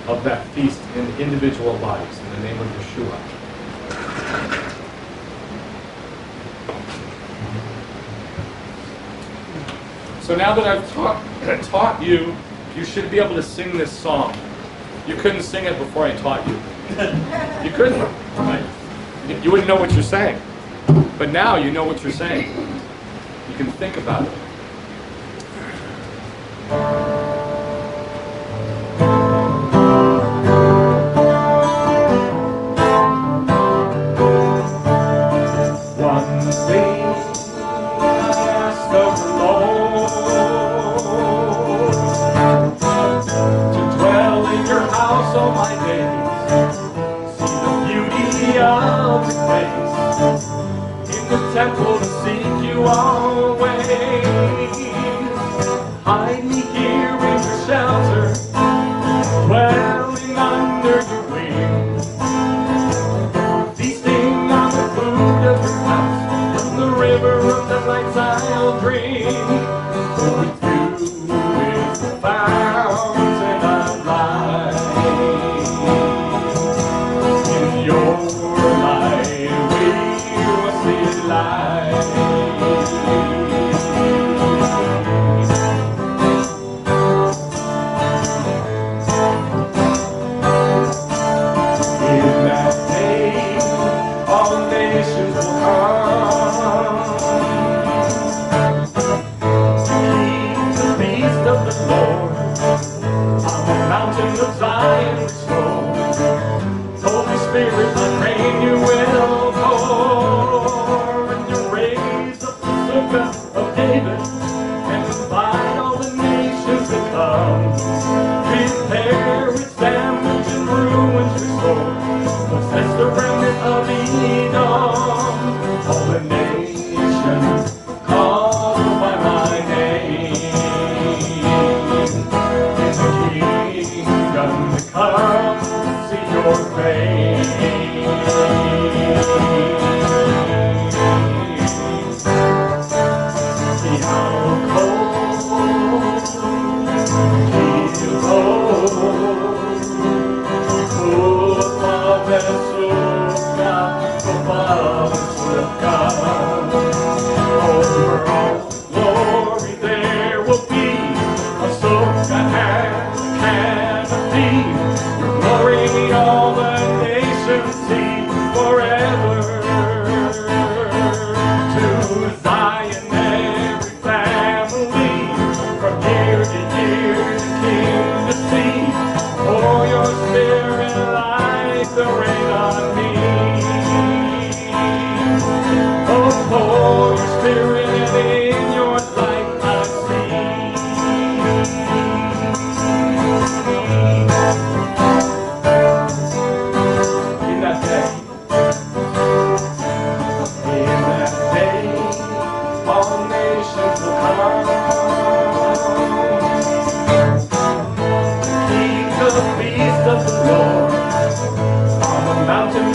of that feast in individual lives in the name of Yeshua. So now that I've taught you, you should be able to sing this song. You couldn't sing it before I taught you. You couldn't. Right? You wouldn't know what you're saying. But now you know what you're saying. You can think about it. One thing I ask of the Lord, to dwell in your house all my days, see the beauty of your face, in the temple to seek you always. Hide me here in your shelter, dwelling under your wings, feasting on the food of your house, from the river of the lights I'll drink. For with you is the fountain of life. In your light we will see light. In that day, all nations will come to keep the feast of the Lord on the mountain of Zion restored. Holy Spirit, I pray you will pour, and you raise up the Sukkot of David, and invite all the nations to come. Prepare its damage and ruins restored, possess the remnant of Edom. All the nations called by my name, in the kingdom to come, see your face. See how cold, feel cold, full of the Sukkah. Over all glory there will be a Sukkah and canopy. Your glory all the nations see forever. To Zion every family, from year to year, the King to see. Pour your spirit like the rain on me. Oh, pour your spirit and in your light I see. In that day, all nations will come. Keep the feast of the Lord on the mountain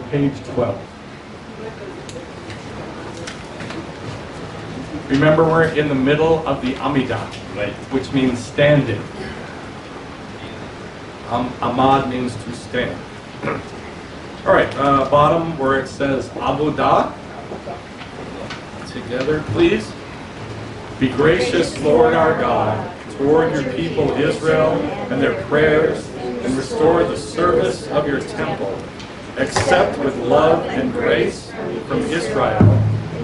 Page 12. Remember, we're in the middle of the Amidah, which means standing. Amad means to stand. All right, bottom where it says Avodah. Together, please. Be gracious, Lord our God, toward your people Israel and their prayers, and restore the service of your temple. Accept with love and grace from Israel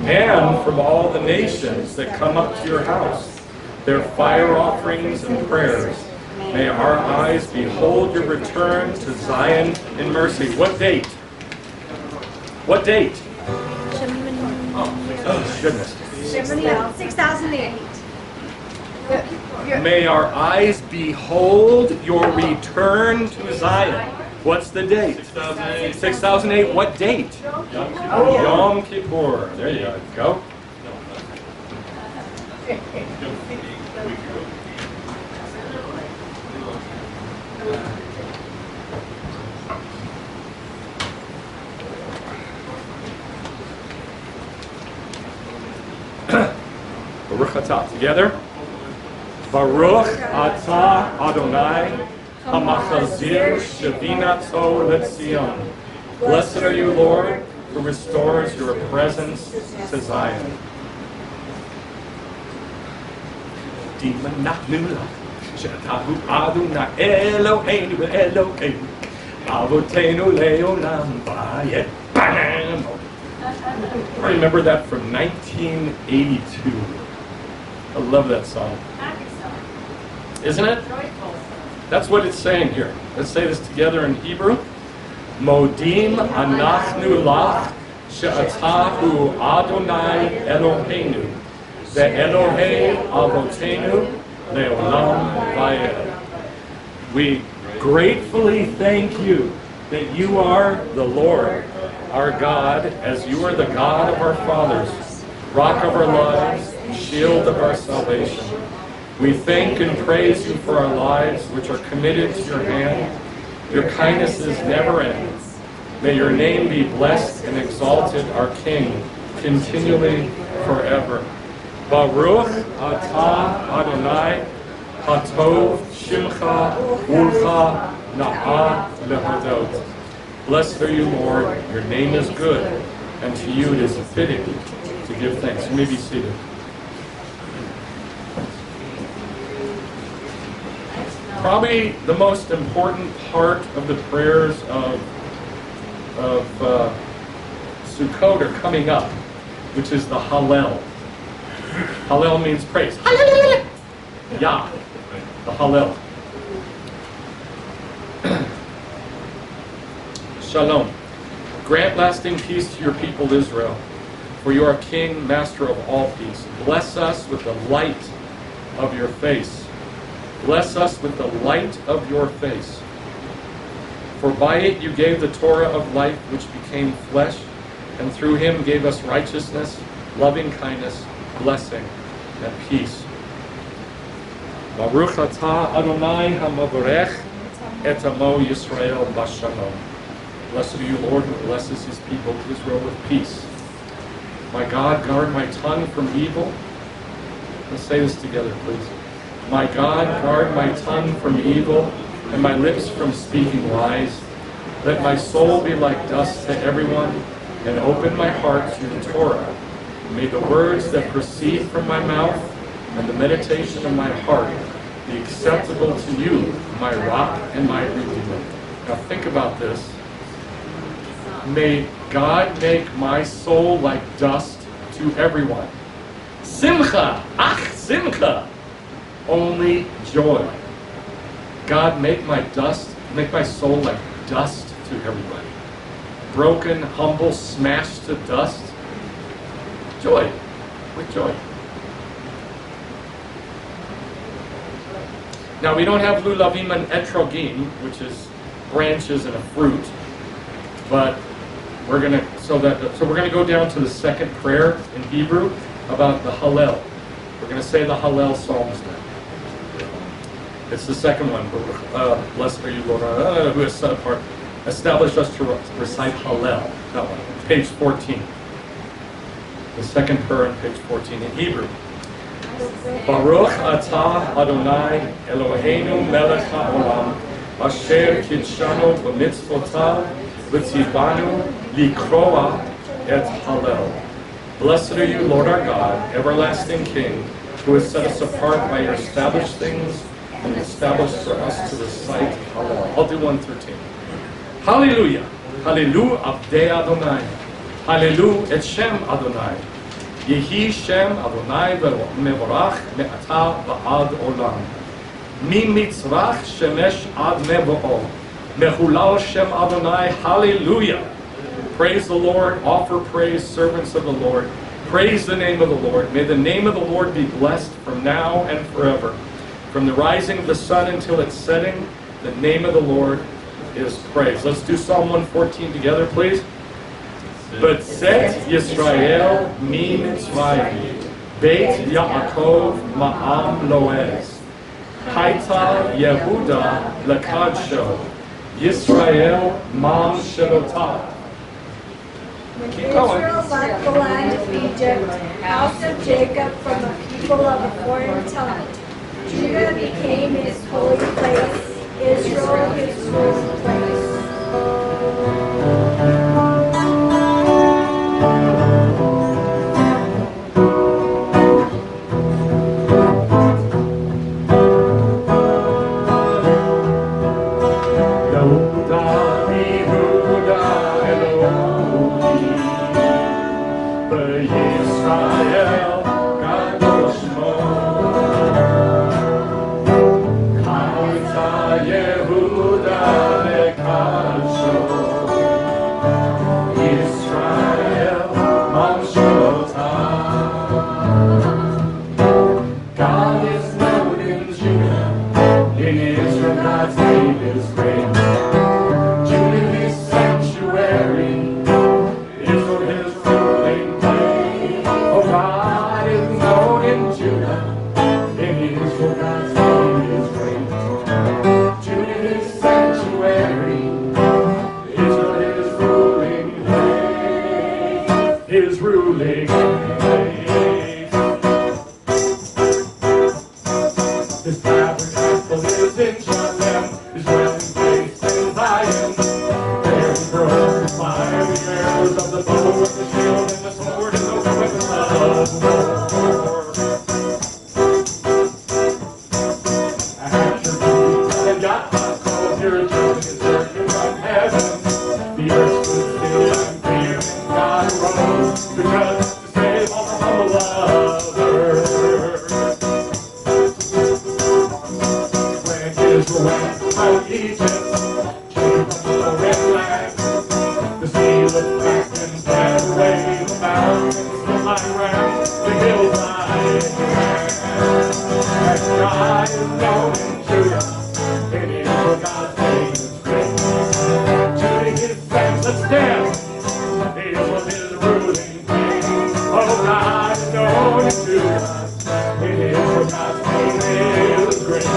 and from all the nations that come up to your house, their fire offerings and prayers. May our eyes behold your return to Zion in mercy. What date? What date? Oh, goodness. 6,008. May our eyes behold your return to Zion. What's the date? 6,008. 6,008. What date? Yom Kippur. There you go. Baruch atah. Together. Baruch atah Adonai hamachazir shavinato leTzion. Blessed are you, Lord, who restores your presence to Zion. I remember that from 1982. I love that song. Isn't it? That's what it's saying here. Let's say this together in Hebrew. Modim anachnu lach she'atahu Adonai Eloheinu ve'Elohei avotenu le'olam va'ed. We gratefully thank you that you are the Lord, our God, as you are the God of our fathers, rock of our lives, shield of our salvation. We thank and praise you for our lives, which are committed to your hand. Your kindnesses never end. May your name be blessed and exalted, our King, continually forever. Baruch atah Adonai, hatov shimcha ulcha na'ah lehodot. Blessed are you, Lord. Your name is good, and to you it is fitting to give thanks. You may be seated. Probably the most important part of the prayers of Sukkot are coming up, which is the Hallel. Hallel means praise. Hallelujah! Yah, the Hallel. Shalom. Grant lasting peace to your people Israel, for you are King, Master of all peace. Bless us with the light of your face. Bless us with the light of your face. For by it you gave the Torah of life, which became flesh, and through him gave us righteousness, loving kindness, blessing, and peace. Baruch atah Adonai hamavorech et amo Yisrael bashalom. Blessed are you, Lord, who blesses his people Israel with peace. My God, guard my tongue from evil. Let's say this together, please. My God, guard my tongue from evil, and my lips from speaking lies. Let my soul be like dust to everyone, and open my heart to the Torah. May the words that proceed from my mouth and the meditation of my heart be acceptable to you, my rock and my redeemer. Now think about this. May God make my soul like dust to everyone. Simcha, ach simcha. Only joy. God, make my soul like dust to everybody. Broken, humble, smashed to dust. Joy. With joy. Now we don't have lulavim and etrogim, which is branches and a fruit, but we're gonna go down to the second prayer in Hebrew about the Hallel. We're gonna say the Hallel Psalms now. It's the second one. Blessed are you, Lord, who has set apart, established us to recite Hallel. That one, page 14. The second prayer on page 14 in Hebrew. Baruch atah Adonai Eloheinu melech haolam, asher kidshanu b'mitzvotav v'tzivanu likroa et Hallel. Blessed are you, Lord our God, everlasting King, who has set us apart by your established things and established for us to recite Hallel. I'll do 113. Hallelujah. Hallelu avdei Adonai. Hallelu et Shem Adonai. Yehi Shem Adonai mevorach me'ata va'ad olam. Mi mitzrach shemesh ad mevo'o. Mechulal Shem Adonai. Hallelujah. Praise the Lord. Offer praise, servants of the Lord. Praise the name of the Lord. May the name of the Lord be blessed from now and forever. From the rising of the sun until its setting, the name of the Lord is praised. Let's do Psalm 114 together, please. B'tzet Yisrael mi Mitzrayim, Beit Yaakov ma'am loez. Haita Yehuda lekadsho, Yisrael mam shelotav. When Keep going. Israel left the land of Egypt, house of Jacob from a people of a foreign tongue, Judah became his holy place, Israel his holy place. His ruling place. His tabernacle is in Shalem, His dwelling place in Zion. There He broke the fire, the arrows of the bow, and the shield, and the sword, and the weapons of war. And God calls your judgment is certain from heaven. The earth stood still and fear, and God arose, because to save all the humble of the earth. When Israel went from Egypt, Jacob the red land, the sea looked back and fled away, the mountains looked like rams, the hills like grass. And God is known in Judah. In Israel, God's name is great. Judah His saints, let's dance. Israel His ruling king. Oh, God is known in Judah. In Israel, God's name is great.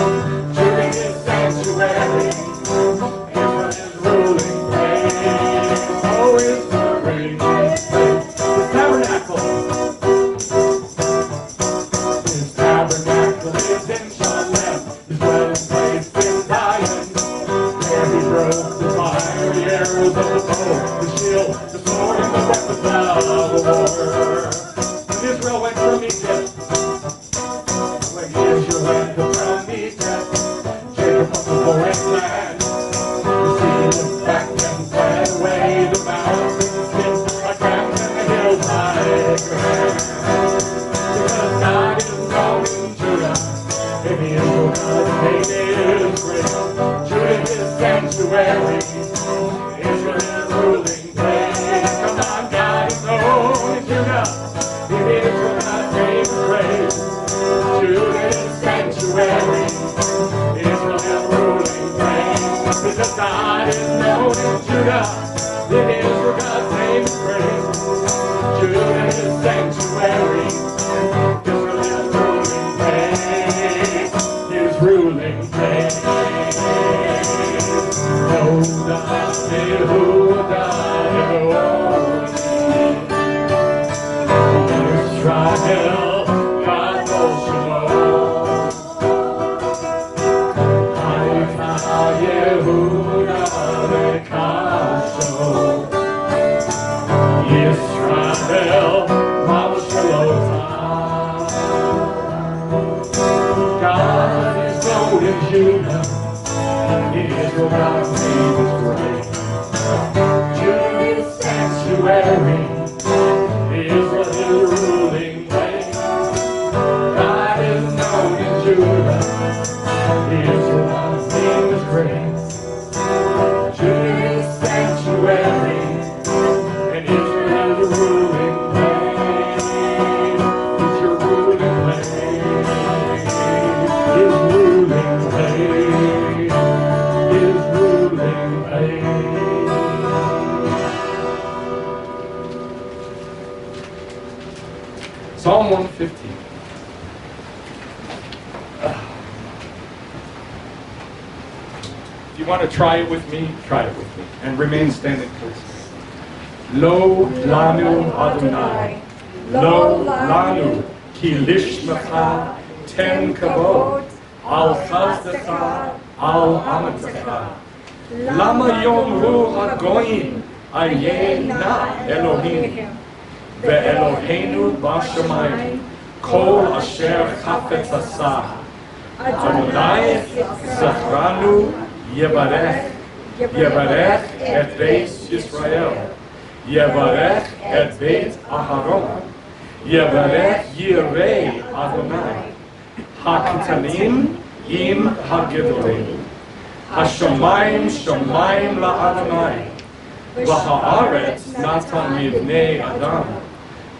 Judah His sanctuary. Israel His ruling place. Oh, His ruling place. His tabernacle. His tabernacle is in Shalem. His dwelling place in Zion. There He broke the fire, the arrows of the bow, the shield, the sword, and the weapons of war. When Israel went from Egypt, when Israel went from Egypt, Jacob from the foreign land, the sea looked back and fled away, the mountains hid like rams and the hills like grass. Because God is known in Judah, in Israel God's name is great. Judah His sanctuary, Israel His ruling place. Come on, God is known in Judah, in Israel God's name is great. Judah His sanctuary, Israel His ruling place. Because God is known in Judah, in Israel God's name is great. Judah His sanctuary, Israel His ruling place. His ruling place. Israel, God knows Shalom. Haifa Yehuda Lekasho. Israel, Mal Shalom. God is known in Judah. Israel, God's name is great. Judah His sanctuary, Israel His ruling place. God is known in Judah. Israel, God's name is great. Judah His sanctuary, and Israel His ruling place. It's your ruling place. His ruling place. His ruling place. Psalm 115. If you want to try it with me, try it with me. And remain standing, please. Lo lanu Adonai, lo lanu ki lishmacha ten kavod, al chazdecha, al amatecha. Lama yomru hagoyim, aye na Elohim. Ve'eloheinu b'shamayim, kol asher chafetz asah. Adonai zachranu yevarech, yevarech et Beit Yisrael, yevarech et Beit Aharon, yevarech yirei Adonai, haktanim im hagedolim, hashamayim shamayim la'Adonai, v'ha'aretz natan livnei Adam,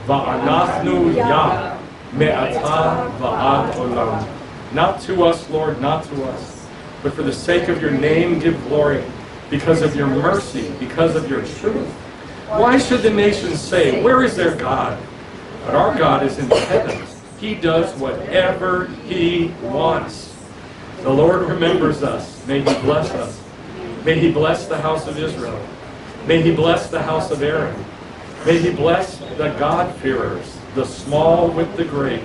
va'anachnu yah me'ata va'ad olam. Not to us, Lord, not to us, but for the sake of your name give glory, because of your mercy, because of your truth. Why should the nations say, where is their God? But our God is in the heavens. He does whatever He wants. The Lord remembers us. May He bless us. May He bless the house of Israel. May He bless the house of Aaron. May he bless the God-fearers, the small with the great.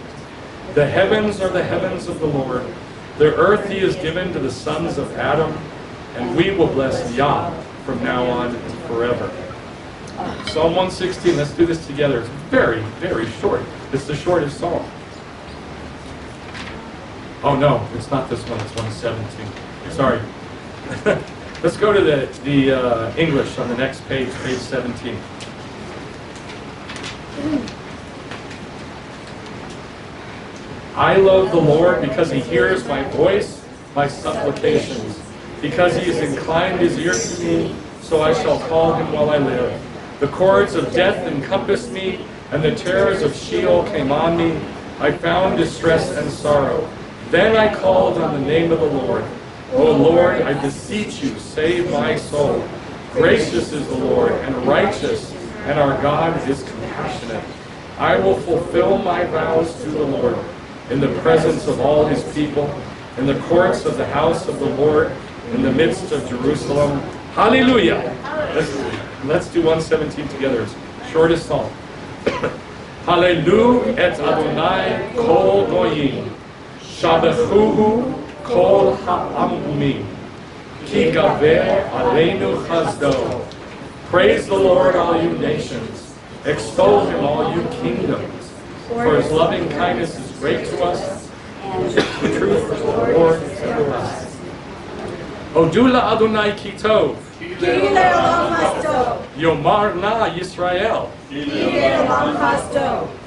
The heavens are the heavens of the Lord. The earth he has given to the sons of Adam, and we will bless Yah from now on and forever. Psalm 116, let's do this together. It's very, very short. It's the shortest psalm. Oh no, it's not this one, it's 117. Sorry. Let's go to the English on the next page, page 17. I love the Lord because he hears my voice, my supplications. Because he has inclined his ear to me, so I shall call him while I live. The cords of death encompassed me, and the terrors of Sheol came on me. I found distress and sorrow. Then I called on the name of the Lord. O Lord, I beseech you, save my soul. Gracious is the Lord, and righteous, and our God is compassionate. I will fulfill my vows to the Lord, in the presence of all his people, in the courts of the house of the Lord, in the midst of Jerusalem. Hallelujah! Let's do 117 together. It's shortest song. Hallelu et Adonai kol goyim, shabechuhu kol ha'amim, ki gaver aleinu chazdo. Praise the Lord, all you nations. Extol him, all you kingdoms. For his loving kindness is great to us, and the truth of the Lord is everlasting. Odula Adonai Kitov. Yomar na Yisrael.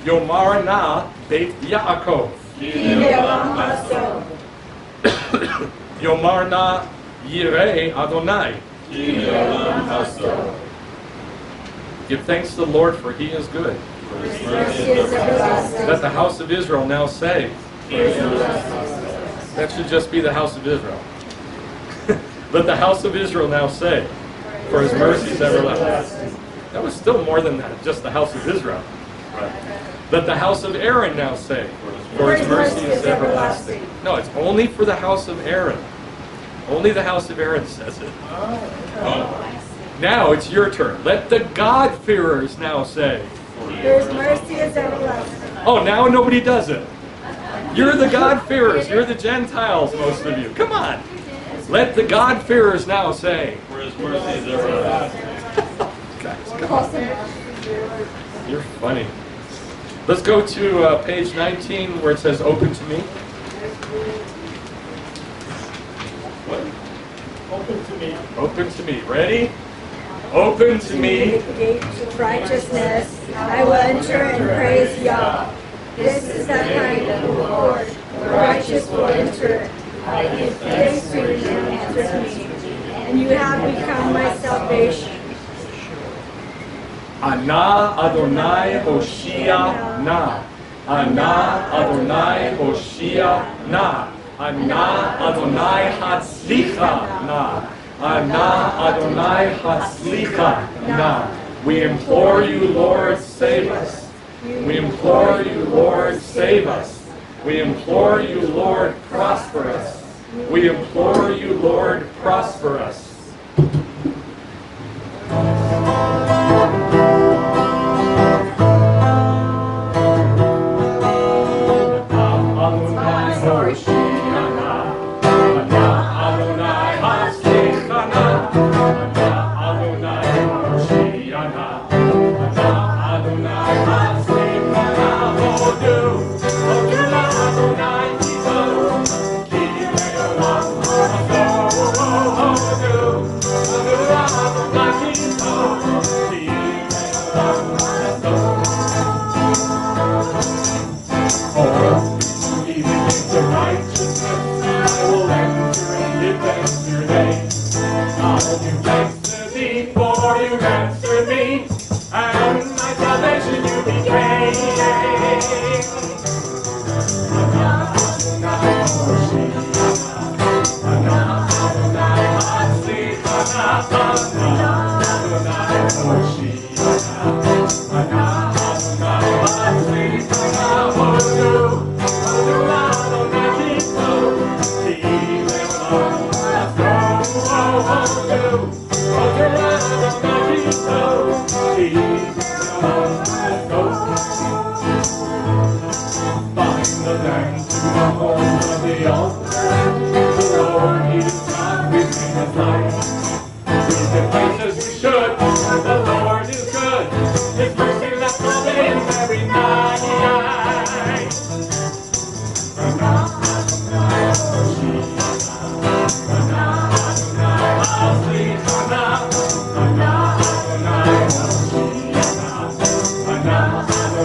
Yomar na Beit Yaakov. Yomar na Yireh Adonai. Give thanks to the Lord, for he is good. Let the house of Israel now say. That should just be the house of Israel. Let the house of Israel now say, for his mercy is everlasting. That was still more than that, just the house of Israel. Let the house of Aaron now say, for his mercy is everlasting. No, it's only for the house of Aaron. Only the house of Aaron says it. Now it's your turn. Let the God-fearers now say, for his mercy is everlasting. Oh, now nobody does it. You're the God-fearers. You're the Gentiles, most of you. Come on. Let the God-fearers now say, For his mercy is everlasting. Guys, come on. You're funny. Let's go to page 19 where it says, open to me. What? Open to me. Open to me. Ready? Open to me. The gates of righteousness, I will enter and praise Yah. This is the kind of the Lord. The righteous will enter. I give thanks to you who answers me, and you have become my salvation. Ana Adonai Hoshia Na. Ana Adonai Hoshia Na. Ana Adonai Hatzlicha Na. Ana Adonai Hatzlicha Na. We implore you, Lord, save us. We implore you, Lord, save us. We implore you, Lord, prosper us. We implore you, Lord, prosper us. By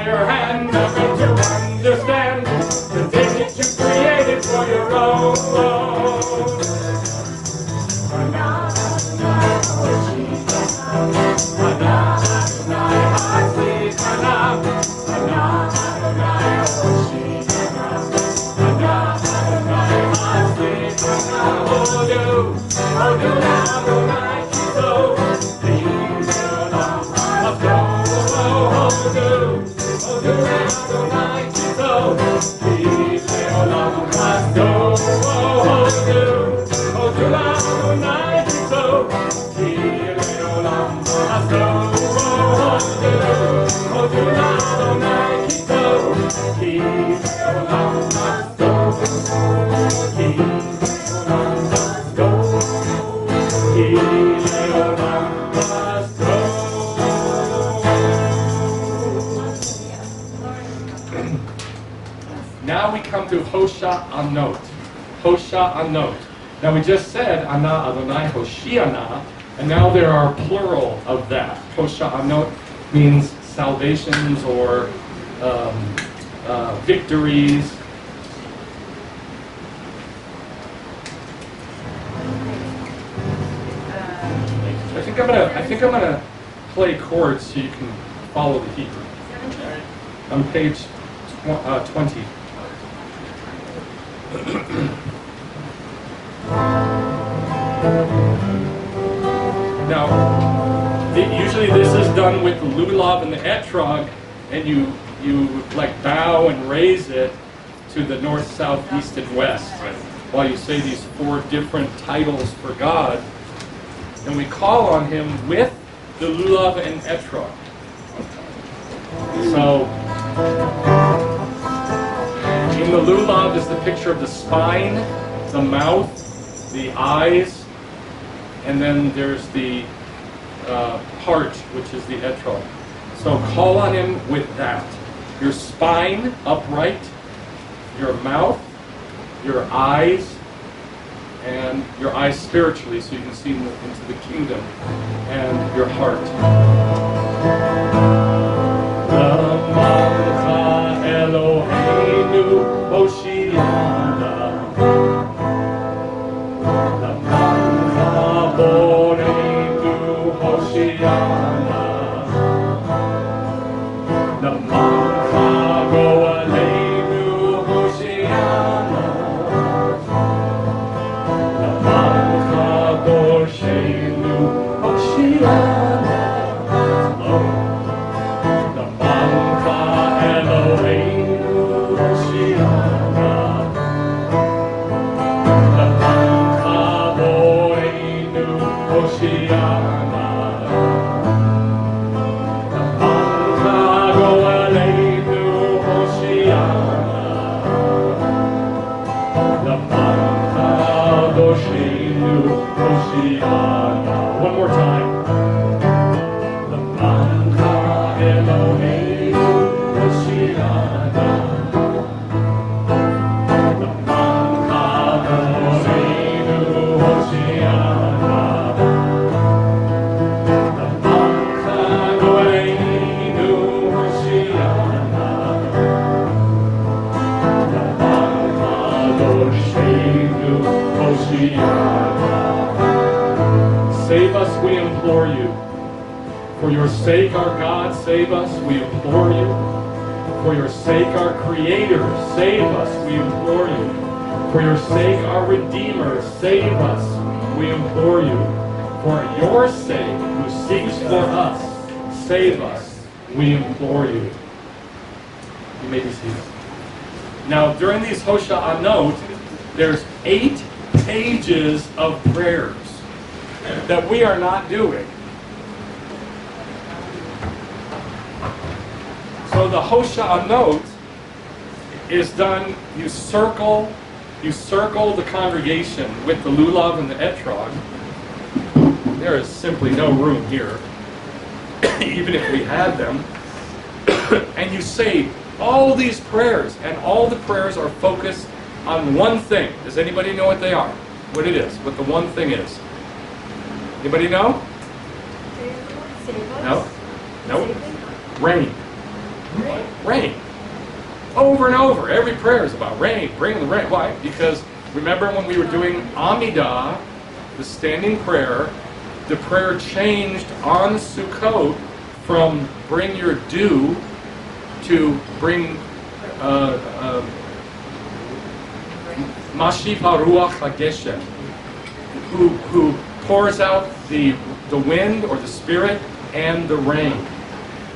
your hand, I'm going to understand the ticket you created for your own. Now we come to Hoshanot. Hoshanot. Now we just said Ana Adonai Hoshiana, and now there are plural of that. Hoshanot means salvations or victories. I think I'm gonna play chords so you can follow the Hebrew. On page 20. Now, usually this is done with the lulav and the etrog, and you like bow and raise it to the north, south, east, and west, while you say these 4 different titles for God, and we call on Him with the lulav and etrog. So, in the lulav is the picture of the spine, the mouth, the eyes, and then there's the heart, which is the etrog. So call on Him with that. Your spine upright, your mouth, your eyes, and your eyes spiritually so you can see into the kingdom, and your heart. Eloheinu Hoshiana, Lamancha Boreinu Hoshiana, Lamancha Goaleinu Hoshiana, Lamancha Gorsheinu Hoshiana. One more time. Save us, we implore you. For your sake, our God, save us, we implore you. For your sake, our Creator, save us, we implore you. For your sake, our Redeemer, save us, we implore you. For your sake, who seeks for us, save us, we implore you. You may be seated. Now, during these Hoshanot, there's 8 pages of prayers that we are not doing. So the Hoshanot is done, you circle the congregation with the lulav and the etrog. There is simply no room here, even if we had them. And you say all these prayers, and all the prayers are focused on one thing. Does anybody know what they are? What it is? What the one thing is? Anybody know? No? Nope. Rain. Rain. Over and over. Every prayer is about rain. Bring the rain. Why? Because remember when we were doing Amidah, the standing prayer, the prayer changed on Sukkot from bring your dew to bring Mashif HaRuach HaGeshem, who pours out the wind or the spirit and the rain.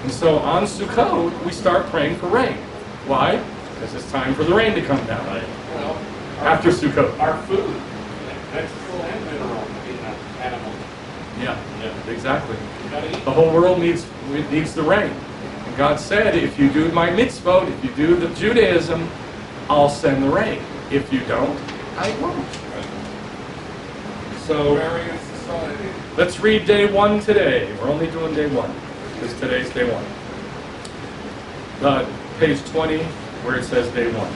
And so on Sukkot, we start praying for rain. Why? Because it's time for the rain to come down. Well, After Sukkot. our food, vegetable and mineral in the animals. Yeah, exactly. You gotta eat. The whole world needs the rain. And God said, if you do my mitzvot, if you do the Judaism, I'll send the rain. If you don't, I won't. So Agrarian society. let's read day 1 today. We're only doing day 1, because today's day 1. Page 20, where it says day 1.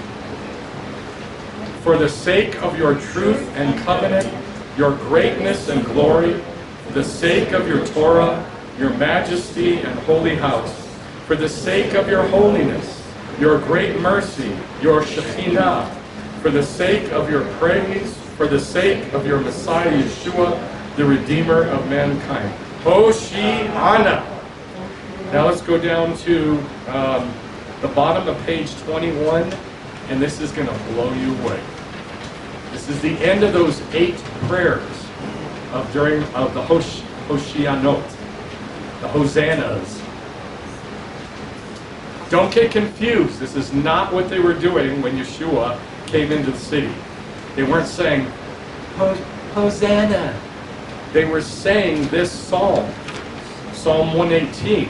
For the sake of your truth and covenant, your greatness and glory, for the sake of your Torah, your majesty and holy house, for the sake of your holiness, your great mercy, your Shekhinah, for the sake of your praise, for the sake of your Messiah Yeshua, the Redeemer of mankind. Hoshi'ana. Now let's go down to the bottom of page 21, and this is going to blow you away. This is the end of those 8 prayers of the Hoshianot, the Hosannas. Don't get confused. This is not what they were doing when Yeshua came into the city. They weren't saying, Hosanna. They were saying this psalm, Psalm 118,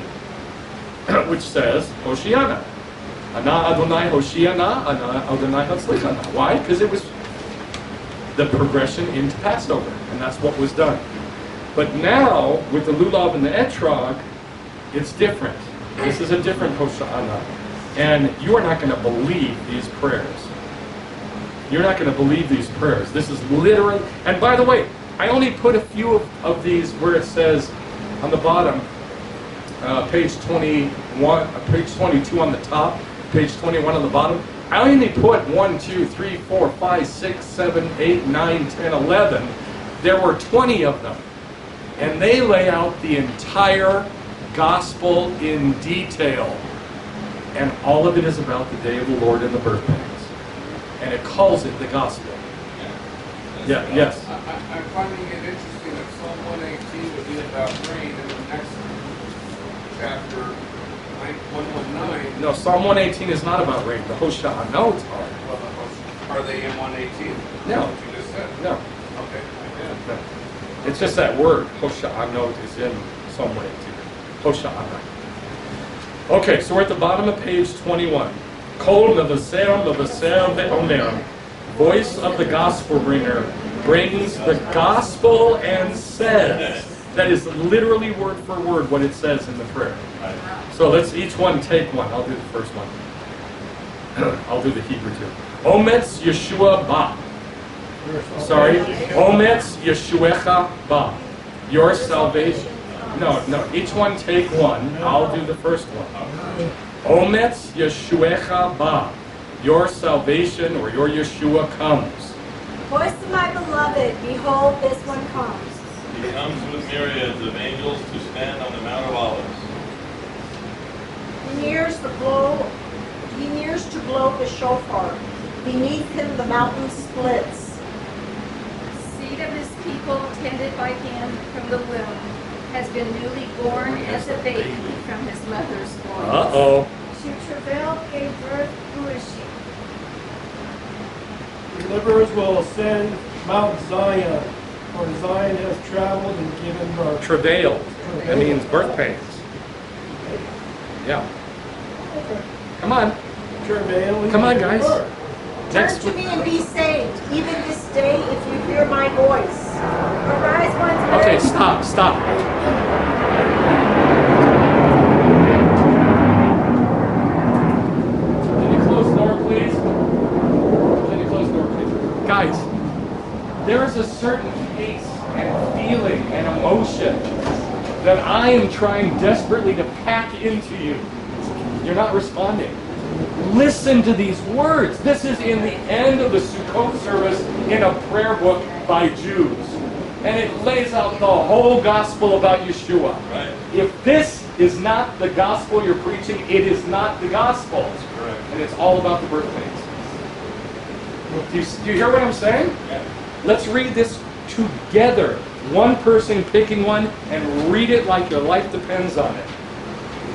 which says, Hoshiana. Ana Adonai Hoshiana, Ana Adonai Hatzlichana. Why? Because it was the progression into Passover, and that's what was done. But now, with the lulav and the etrog, it's different. This is a different Hoshana. And you are not going to believe these prayers. You're not going to believe these prayers. This is literally, and by the way, I only put a few of these where it says on the bottom, page 21, page 22 on the top, page 21 on the bottom. I only put 1, 2, 3, 4, 5, 6, 7, 8, 9, 10, 11. There were 20 of them. And they lay out the entire gospel in detail. And all of it is about the day of the Lord and the birth pangs. And it calls it the gospel. Yeah, yes. I'm finding it interesting that Psalm 118 would be about rain, and the next chapter, 119. No, Psalm 118 is not about rain. The Hosha'anot are. Are they in 118? No. What you just said? No. Okay. No. It's just that word, Hosha'anot, is in Psalm 118. Hosha'anot. Okay, so we're at the bottom of page 21. Kol mevaser ve'omer. Voice of the gospel bringer brings the gospel and says. That is literally word for word what it says in the prayer. So let's each one take one. I'll do the first one. I'll do the Hebrew too. Ometz Yeshua ba. Sorry. Ometz Yeshuecha ba. Your salvation. No. Each one take one. I'll do the first one. Ometz Yeshuecha ba. Your salvation or your Yeshua comes. Voice of my beloved, behold, this one comes. He comes with myriads of angels to stand on the Mount of Olives. He nears to blow the shofar. Beneath him the mountain splits. Seed of his people tended by him from the womb has been newly born as a baby from his mother's loins. Uh-oh. She travailed, gave birth, who is she? Deliverers will ascend Mount Zion, for Zion has traveled and given birth. Travailed. That means birth pains. Yeah. Okay. Come on. travail in Come on, guys. labor. Turn Next to one. me and be saved, even this day, if you hear my voice. Arise once Okay, more. stop. Can you close the door, please? Can you close the door, please? Guys, there is a certain pace and feeling and emotion that I am trying desperately to pack into you. You're not responding. Listen to these words. This is in the end of the Sukkot service in a prayer book by Jews. And it lays out the whole gospel about Yeshua. Right. If this is not the gospel you're preaching, it is not the gospel. Correct. And it's all about the birth pains. Do you hear what I'm saying? Yeah. Let's read this together. One person picking one and read it like your life depends on it.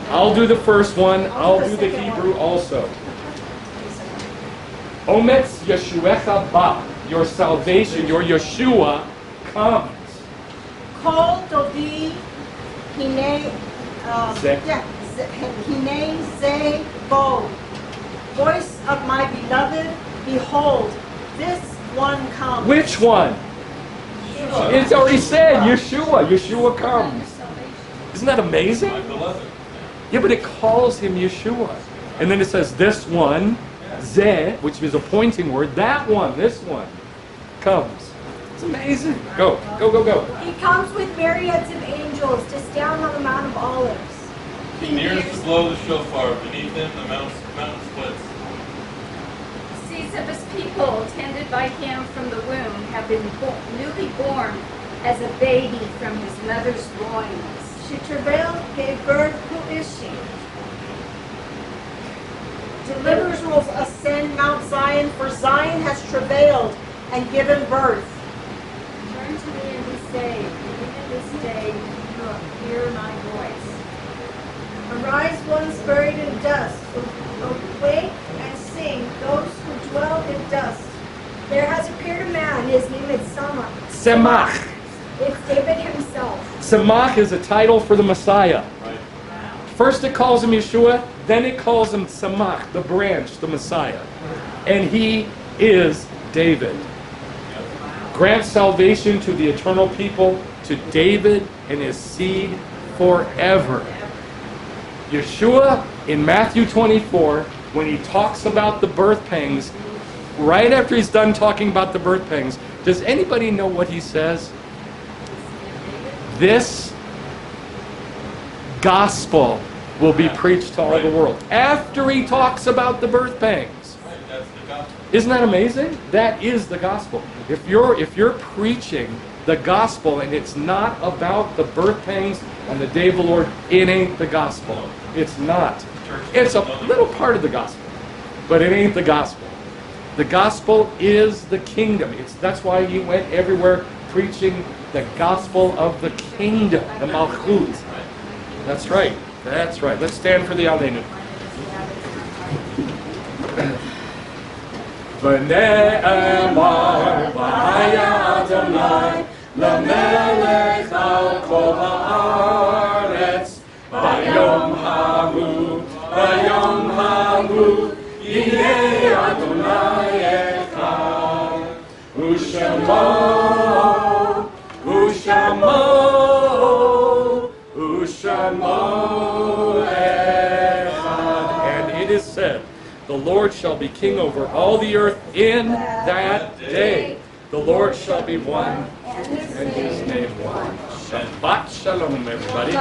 I'll do the first one. I'll do the Hebrew also. Ometz Yeshuecha ba. Your salvation, your Yeshua comes. Kol Dodi Hine Ze. Hine Ze Bo. Voice of my beloved, behold, this one comes. Which one? It's already said, Yeshua. Yeshua comes. Isn't that amazing? My beloved. Yeah, but it calls him Yeshua. And then it says, this one, Zeh, which is a pointing word, that one, this one, comes. It's amazing. Go. He comes with myriads of angels to stand on the Mount of Olives. He nears to blow the shofar. Beneath him, the mountain splits. Seeds of his people, tended by him from the womb, have been newly born as a baby from his mother's loins. She travailed, gave birth. Who is she? Deliverers will ascend Mount Zion, for Zion has travailed and given birth. Turn to me and be saved, even this day you will hear my voice. Arise, ones buried in dust. Awake and sing, those who dwell in dust. There has appeared a man, his name is Samach. Semach. It's David himself. Semach is a title for the Messiah. Right. First it calls him Yeshua, then it calls him Semach, the branch, the Messiah. And he is David. Grant salvation to the eternal people, to David and his seed forever. Yeshua, in Matthew 24, when he talks about the birth pangs, right after he's done talking about the birth pangs, does anybody know what he says? This gospel will be preached to all the world. After he talks about the birth pangs. Right. That's the gospel. Isn't that amazing? That is the gospel. If you're preaching the gospel and it's not about the birth pangs on the day of the Lord, it ain't the gospel. It's not. It's a little part of the gospel, but it ain't the gospel. The gospel is the kingdom. That's why he went everywhere preaching the gospel of the kingdom, the Malchut. That's right. That's right. Let's stand for the Aleinu. V'ne'emar v'haya Adonai l'melech al kol haaretz v'yom hahu yihei Adonai echad u'shamo echad. And it is said, the Lord shall be king over all the earth in that day. The Lord shall be one, and his name one. Shabbat shalom, everybody.